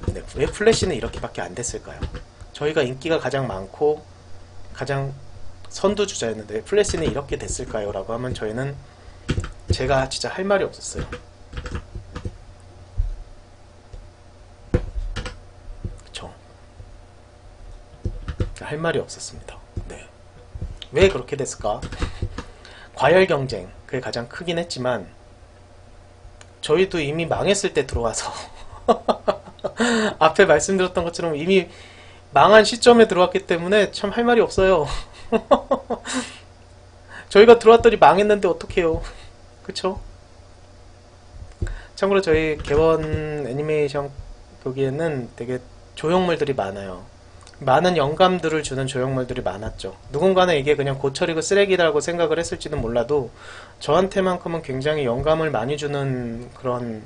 근데 왜 플래시는 이렇게밖에 안 됐을까요? 저희가 인기가 가장 많고 가장 선두주자였는데 왜 플래시는 이렇게 됐을까요? 라고 하면 저희는 제가 진짜 할 말이 없었어요. 그쵸? 할 말이 없었습니다. 네. 왜 그렇게 됐을까? 과열 경쟁, 그게 가장 크긴 했지만 저희도 이미 망했을 때 들어와서 앞에 말씀드렸던 것처럼 이미 망한 시점에 들어왔기 때문에 참 할 말이 없어요. 저희가 들어왔더니 망했는데 어떡해요. 그쵸? 참고로 저희 개원 애니메이션 거기에는 되게 조형물들이 많아요. 많은 영감들을 주는 조형물들이 많았죠. 누군가는 이게 그냥 고철이고 쓰레기라고 생각을 했을지는 몰라도 저한테만큼은 굉장히 영감을 많이 주는 그런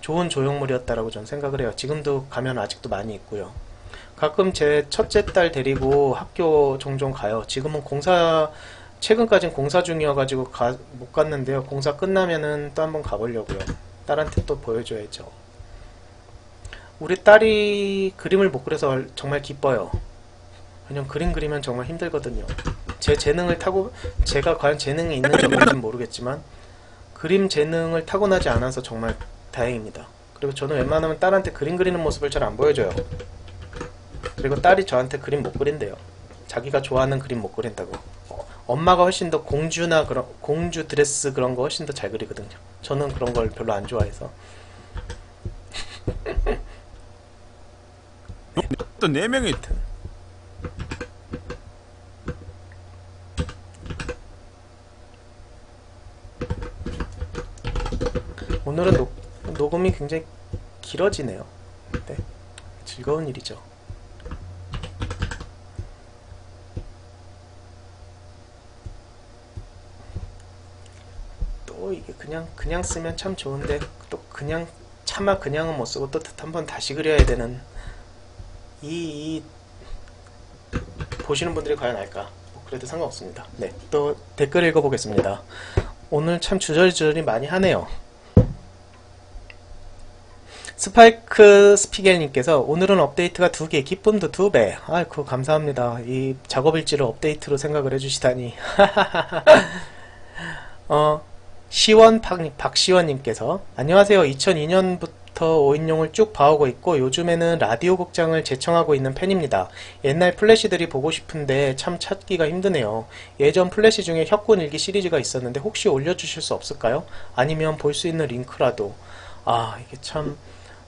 좋은 조형물이었다라고 저는 생각을 해요. 지금도 가면 아직도 많이 있고요. 가끔 제 첫째 딸 데리고 학교 종종 가요. 지금은 최근까진 공사 중이어가지고 못 갔는데요. 공사 끝나면은 또 한번 가보려고요. 딸한테 또 보여줘야죠. 우리 딸이 그림을 못 그려서 정말 기뻐요. 왜냐면 그림 그리면 정말 힘들거든요. 제 재능을 제가 과연 재능이 있는지 없는지는 모르겠지만 그림 재능을 타고나지 않아서 정말 다행입니다. 그리고 저는 웬만하면 딸한테 그림 그리는 모습을 잘 안 보여줘요. 그리고 딸이 저한테 그림 못 그린대요. 자기가 좋아하는 그림 못 그린다고. 엄마가 훨씬 더 공주나 그런 공주 드레스 그런 거 훨씬 더 잘 그리거든요. 저는 그런 걸 별로 안 좋아해서. 또 4명이 오늘은 녹음이 굉장히 길어지네요. 네. 즐거운 일이죠. 또 이게 그냥 쓰면 참 좋은데 또 차마 그냥은 못 쓰고 또 한번 다시 그려야 되는 이 보시는 분들이 과연 알까? 뭐 그래도 상관없습니다. 네, 또 댓글 읽어보겠습니다. 오늘 참 주저리주저리 많이 하네요. 스파이크 스피겔님께서 오늘은 업데이트가 2개, 기쁨도 2배. 아이고 감사합니다. 이 작업일지를 업데이트로 생각을 해주시다니. 박시원님께서 안녕하세요. 2002년부터 5인용을 쭉 봐오고 있고 요즘에는 라디오 극장을 재청하고 있는 팬입니다. 옛날 플래시들이 보고 싶은데 참 찾기가 힘드네요. 예전 플래시 중에 혁군일기 시리즈가 있었는데 혹시 올려주실 수 없을까요? 아니면 볼 수 있는 링크라도. 이게 참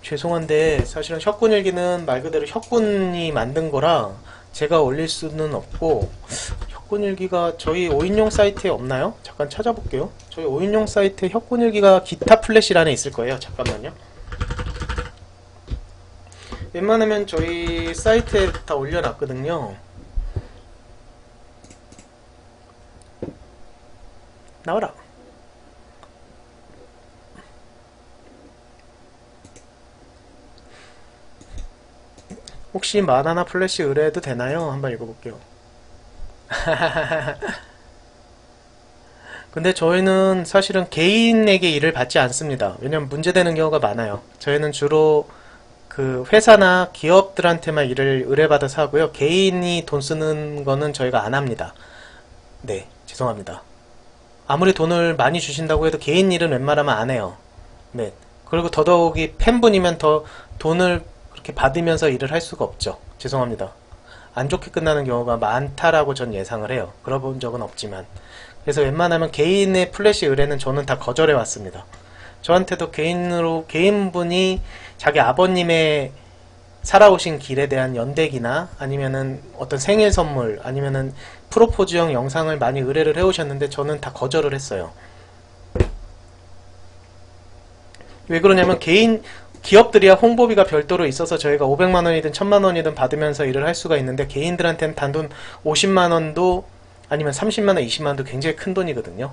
죄송한데 사실은 혁군일기는 말 그대로 혁군이 만든 거라 제가 올릴 수는 없고, 혁군일기가 저희 5인용 사이트에 없나요? 잠깐 찾아볼게요. 저희 5인용 사이트에 혁군일기가 기타 플래시란에 있을 거예요. 잠깐만요. 웬만하면 저희 사이트에 다 올려놨거든요. 나와라. 혹시 만화나 플래시 의뢰해도 되나요? 한번 읽어볼게요. 근데 저희는 사실은 개인에게 일을 받지 않습니다. 왜냐면 문제되는 경우가 많아요. 저희는 주로 그 회사나 기업들한테만 일을 의뢰받아서 하고요. 개인이 돈 쓰는 거는 저희가 안 합니다. 네, 죄송합니다. 아무리 돈을 많이 주신다고 해도 개인 일은 웬만하면 안 해요. 네. 그리고 더더욱이 팬분이면 더 돈을 그렇게 받으면서 일을 할 수가 없죠. 죄송합니다. 안 좋게 끝나는 경우가 많다라고 전 예상을 해요. 그러본 적은 없지만. 그래서 웬만하면 개인의 플래시 의뢰는 저는 다 거절해 왔습니다. 저한테도 개인분이 자기 아버님의 살아오신 길에 대한 연대기나 아니면은 어떤 생일 선물 아니면은 프로포즈형 영상을 많이 의뢰를 해오셨는데 저는 다 거절을 했어요. 왜 그러냐면 기업들이야 홍보비가 별도로 있어서 저희가 500만원이든 1000만원이든 받으면서 일을 할 수가 있는데 개인들한테는 단돈 50만원도 아니면 30만원, 20만원도 굉장히 큰 돈이거든요.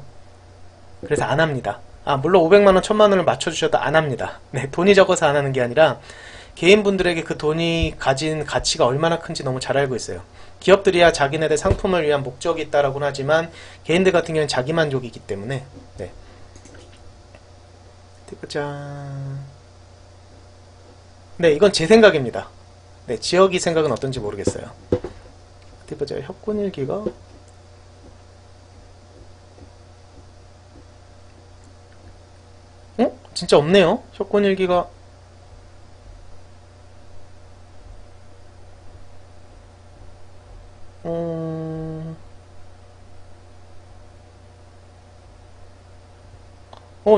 그래서 안 합니다. 물론 500만원, 1000만원을 맞춰주셔도 안 합니다. 네, 돈이 적어서 안 하는 게 아니라 개인분들에게 그 돈이 가진 가치가 얼마나 큰지 너무 잘 알고 있어요. 기업들이야 자기네들 상품을 위한 목적이 있다라고는 하지만 개인들 같은 경우는 자기 만족이기 때문에. 네. 짠. 네, 이건 제 생각입니다. 네, 지역이 생각은 어떤지 모르겠어요. 어디 보자. 혁군일기가 진짜 없네요. 혁군일기가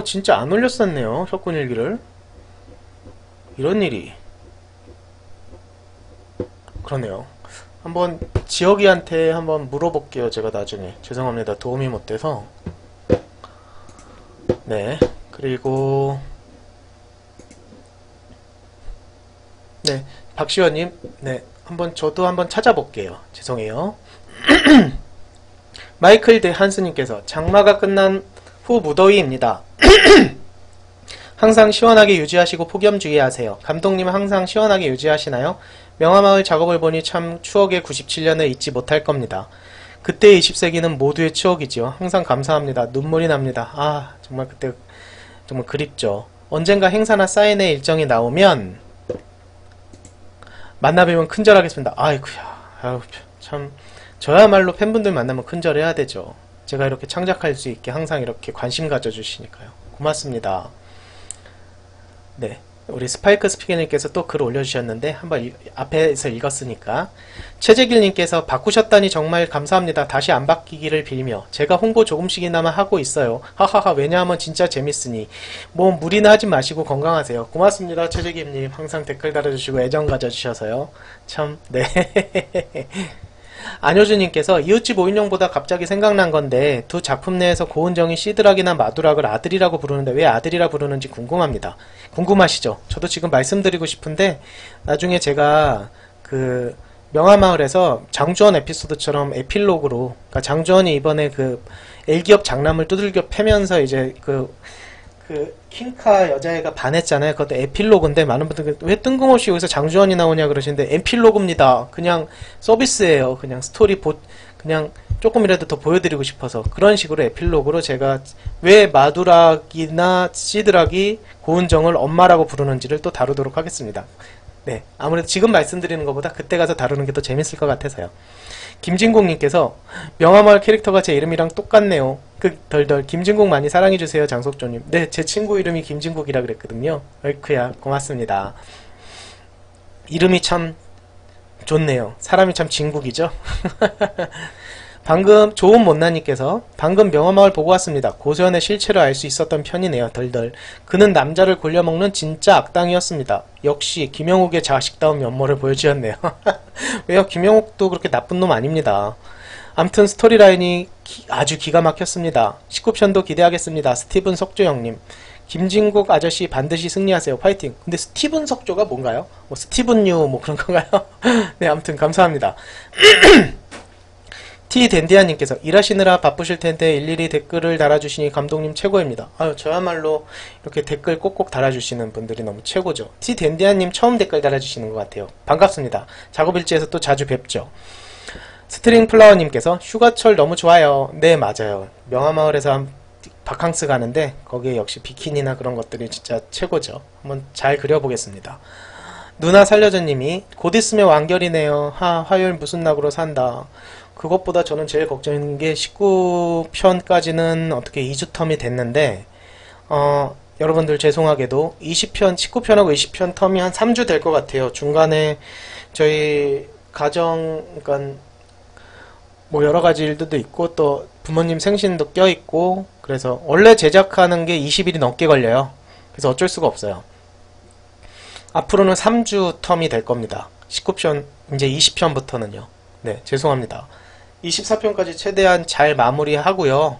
진짜 안 올렸었네요. 혁군일기를. 이런 일이. 그러네요. 한번 지역이한테 한번 물어볼게요. 제가 나중에. 죄송합니다. 도움이 못 돼서. 네. 그리고 네. 박시원님. 네. 저도 한번 찾아볼게요. 죄송해요. 마이클 대 한스님께서 장마가 끝난 후 무더위입니다. 항상 시원하게 유지하시고 폭염 주의하세요. 감독님은 항상 시원하게 유지하시나요? 명화마을 작업을 보니 참 추억의 97년을 잊지 못할 겁니다. 그때의 20세기는 모두의 추억이지요. 항상 감사합니다. 눈물이 납니다. 정말 그때 정말 그립죠. 언젠가 행사나 사인회 일정이 나오면 만나뵈면 큰절하겠습니다. 아이쿠야. 참 저야말로 팬분들 만나면 큰절해야 되죠. 제가 이렇게 창작할 수 있게 항상 이렇게 관심 가져주시니까요. 고맙습니다. 네, 우리 스파이크 스피ker님께서 또 글 올려주셨는데 한번 앞에서 읽었으니까 최재길님께서 바꾸셨다니 정말 감사합니다. 다시 안 바뀌기를 빌며 제가 홍보 조금씩이나마 하고 있어요. 하하하. 왜냐하면 진짜 재밌으니 뭐 무리나 하지 마시고 건강하세요. 고맙습니다. 최재길님 항상 댓글 달아주시고 애정 가져주셔서요. 참 네. 안효주님께서 이웃집 5인용보다 갑자기 생각난 건데 두 작품 내에서 고은정이 시드락이나 마두락을 아들이라고 부르는데 왜 아들이라 부르는지 궁금합니다. 궁금하시죠? 저도 지금 말씀드리고 싶은데 나중에 제가 그 명화마을에서 장주원 에피소드처럼 에필로그로, 그러니까 장주원이 이번에 그 L기업 장남을 두들겨 패면서 이제 그 킹카 여자애가 반했잖아요. 그것도 에필로그인데 많은 분들 왜 뜬금없이 여기서 장주원이 나오냐 그러시는데 에필로그입니다. 그냥 서비스예요. 그냥 스토리 그냥 조금이라도 더 보여드리고 싶어서 그런 식으로 에필로그로 제가 왜 마두락이나 시드락이 고은정을 엄마라고 부르는지를 또 다루도록 하겠습니다. 네, 아무래도 지금 말씀드리는 것보다 그때 가서 다루는 게 더 재밌을 것 같아서요. 김진국님께서 명화마을 캐릭터가 제 이름이랑 똑같네요. 덜덜 김진국 많이 사랑해주세요. 장석조님. 네, 제 친구 이름이 김진국이라 그랬거든요. 어이쿠야, 고맙습니다. 이름이 참 좋네요. 사람이 참 진국이죠. 방금 좋은 못난님께서 방금 명화마을 보고 왔습니다. 고소연의 실체를 알 수 있었던 편이네요. 덜덜. 그는 남자를 골려먹는 진짜 악당이었습니다. 역시 김영욱의 자식다운 면모를 보여주었네요. 왜요? 김영욱도 그렇게 나쁜 놈 아닙니다. 암튼 스토리라인이 아주 기가 막혔습니다. 19편도 기대하겠습니다. 스티븐 석조 형님. 김진국 아저씨 반드시 승리하세요. 파이팅. 근데 스티븐 석조가 뭔가요? 뭐 스티븐 유 뭐 그런 건가요? 네, 아무튼 감사합니다. T 댄디아님께서 일하시느라 바쁘실 텐데 일일이 댓글을 달아주시니 감독님 최고입니다. 아유, 저야말로 이렇게 댓글 꼭꼭 달아주시는 분들이 너무 최고죠. T 댄디아님 처음 댓글 달아주시는 것 같아요. 반갑습니다. 작업일지에서 또 자주 뵙죠. 스트링 플라워님께서 휴가철 너무 좋아요. 네, 맞아요. 명화마을에서 바캉스 가는데 거기에 역시 비키니나 그런 것들이 진짜 최고죠. 한번 잘 그려보겠습니다. 누나 살려줘님이 곧 있으면 완결이네요. 화요일 무슨 낙으로 산다. 그것보다 저는 제일 걱정인 게 19편까지는 어떻게 2주 텀이 됐는데 여러분들 죄송하게도 20편, 19편하고 20편 텀이 한 3주 될 것 같아요. 중간에 저희 가정, 그러니까 뭐 여러가지 일들도 있고 또 부모님 생신도 껴있고 그래서 원래 제작하는 게 20일이 넘게 걸려요. 그래서 어쩔 수가 없어요. 앞으로는 3주 텀이 될 겁니다. 19편, 이제 20편부터는요. 네, 죄송합니다. 24편까지 최대한 잘 마무리하고요.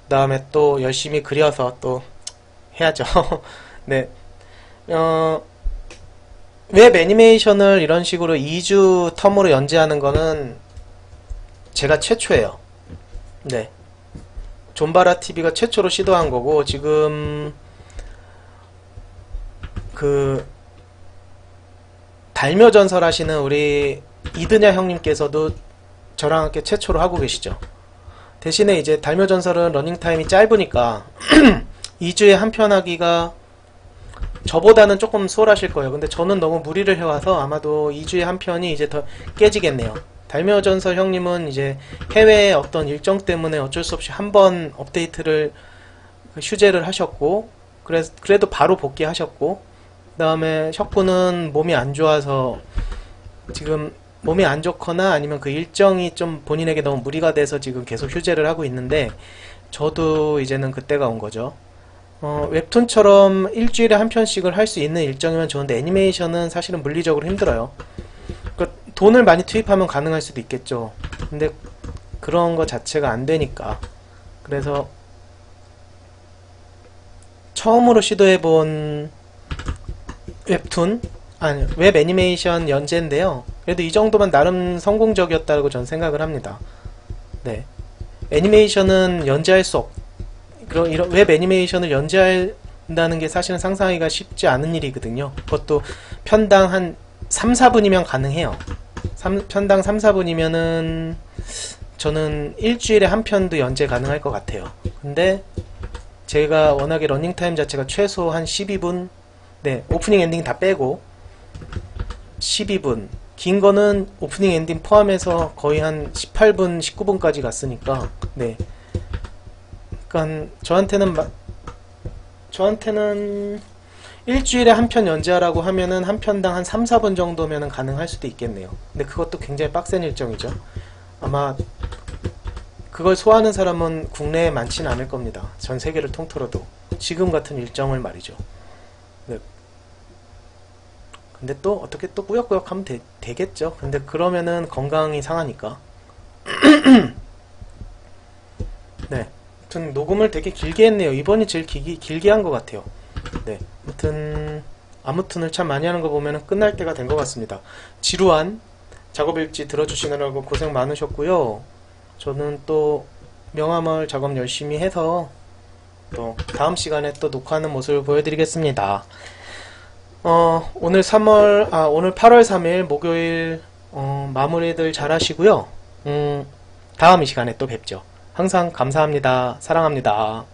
그 다음에 또 열심히 그려서 또 해야죠. 네. 웹 애니메이션을 이런 식으로 2주 텀으로 연재하는 거는 제가 최초예요. 네. 존바라 TV가 최초로 시도한 거고, 지금, 달묘전설 하시는 우리 이드냐 형님께서도 저랑 함께 최초로 하고 계시죠. 대신에 이제 달묘전설은 러닝타임이 짧으니까 2주에 한 편 하기가 저보다는 조금 수월하실 거예요. 근데 저는 너무 무리를 해와서 아마도 2주에 한 편이 이제 더 깨지겠네요. 달묘전설 형님은 이제 해외의 어떤 일정 때문에 어쩔 수 없이 한 번 업데이트를 휴재를 하셨고, 그래도 바로 복귀하셨고, 그 다음에 혁구는 몸이 안 좋아서 지금 몸이 안 좋거나 아니면 그 일정이 좀 본인에게 너무 무리가 돼서 지금 계속 휴재를 하고 있는데, 저도 이제는 그때가 온 거죠. 웹툰처럼 일주일에 한 편씩을 할 수 있는 일정이면 좋은데 애니메이션은 사실은 물리적으로 힘들어요. 그러니까 돈을 많이 투입하면 가능할 수도 있겠죠. 근데 그런 거 자체가 안 되니까. 그래서 처음으로 시도해본 웹툰? 아니, 웹 애니메이션 연재인데요. 그래도 이 정도면 나름 성공적이었다고 전 생각을 합니다. 네. 애니메이션은 연재할 수 이런 웹 애니메이션을 연재한다는 게 사실은 상상하기가 쉽지 않은 일이거든요. 그것도 편당 한 3, 4분이면 가능해요. 편당 3, 4분이면은 저는 일주일에 한 편도 연재 가능할 것 같아요. 근데 제가 워낙에 러닝타임 자체가 최소 한 12분, 네, 오프닝 엔딩 다 빼고 12분, 긴 거는 오프닝 엔딩 포함해서 거의 한 18분, 19분까지 갔으니까, 네. 그러니까 저한테는 일주일에 한 편 연재하라고 하면은 한 편당 한 3, 4분 정도면은 가능할 수도 있겠네요. 근데 그것도 굉장히 빡센 일정이죠. 아마 그걸 소화하는 사람은 국내에 많지는 않을 겁니다. 전 세계를 통틀어도 지금 같은 일정을 말이죠. 네. 근데 또 어떻게 또 꾸역꾸역 하면 되겠죠. 근데 그러면은 건강이 상하니까. 네. 아무튼 녹음을 되게 길게 했네요. 이번이 제일 길게 한 것 같아요. 네. 아무튼을 참 많이 하는 거 보면 끝날 때가 된 것 같습니다. 지루한 작업일지 들어주시느라고 고생 많으셨고요. 저는 또 명화마을 작업 열심히 해서 또 다음 시간에 또 녹화하는 모습을 보여드리겠습니다. 오늘 8월 3일 목요일 마무리들 잘 하시고요. 다음 이 시간에 또 뵙죠. 항상 감사합니다. 사랑합니다.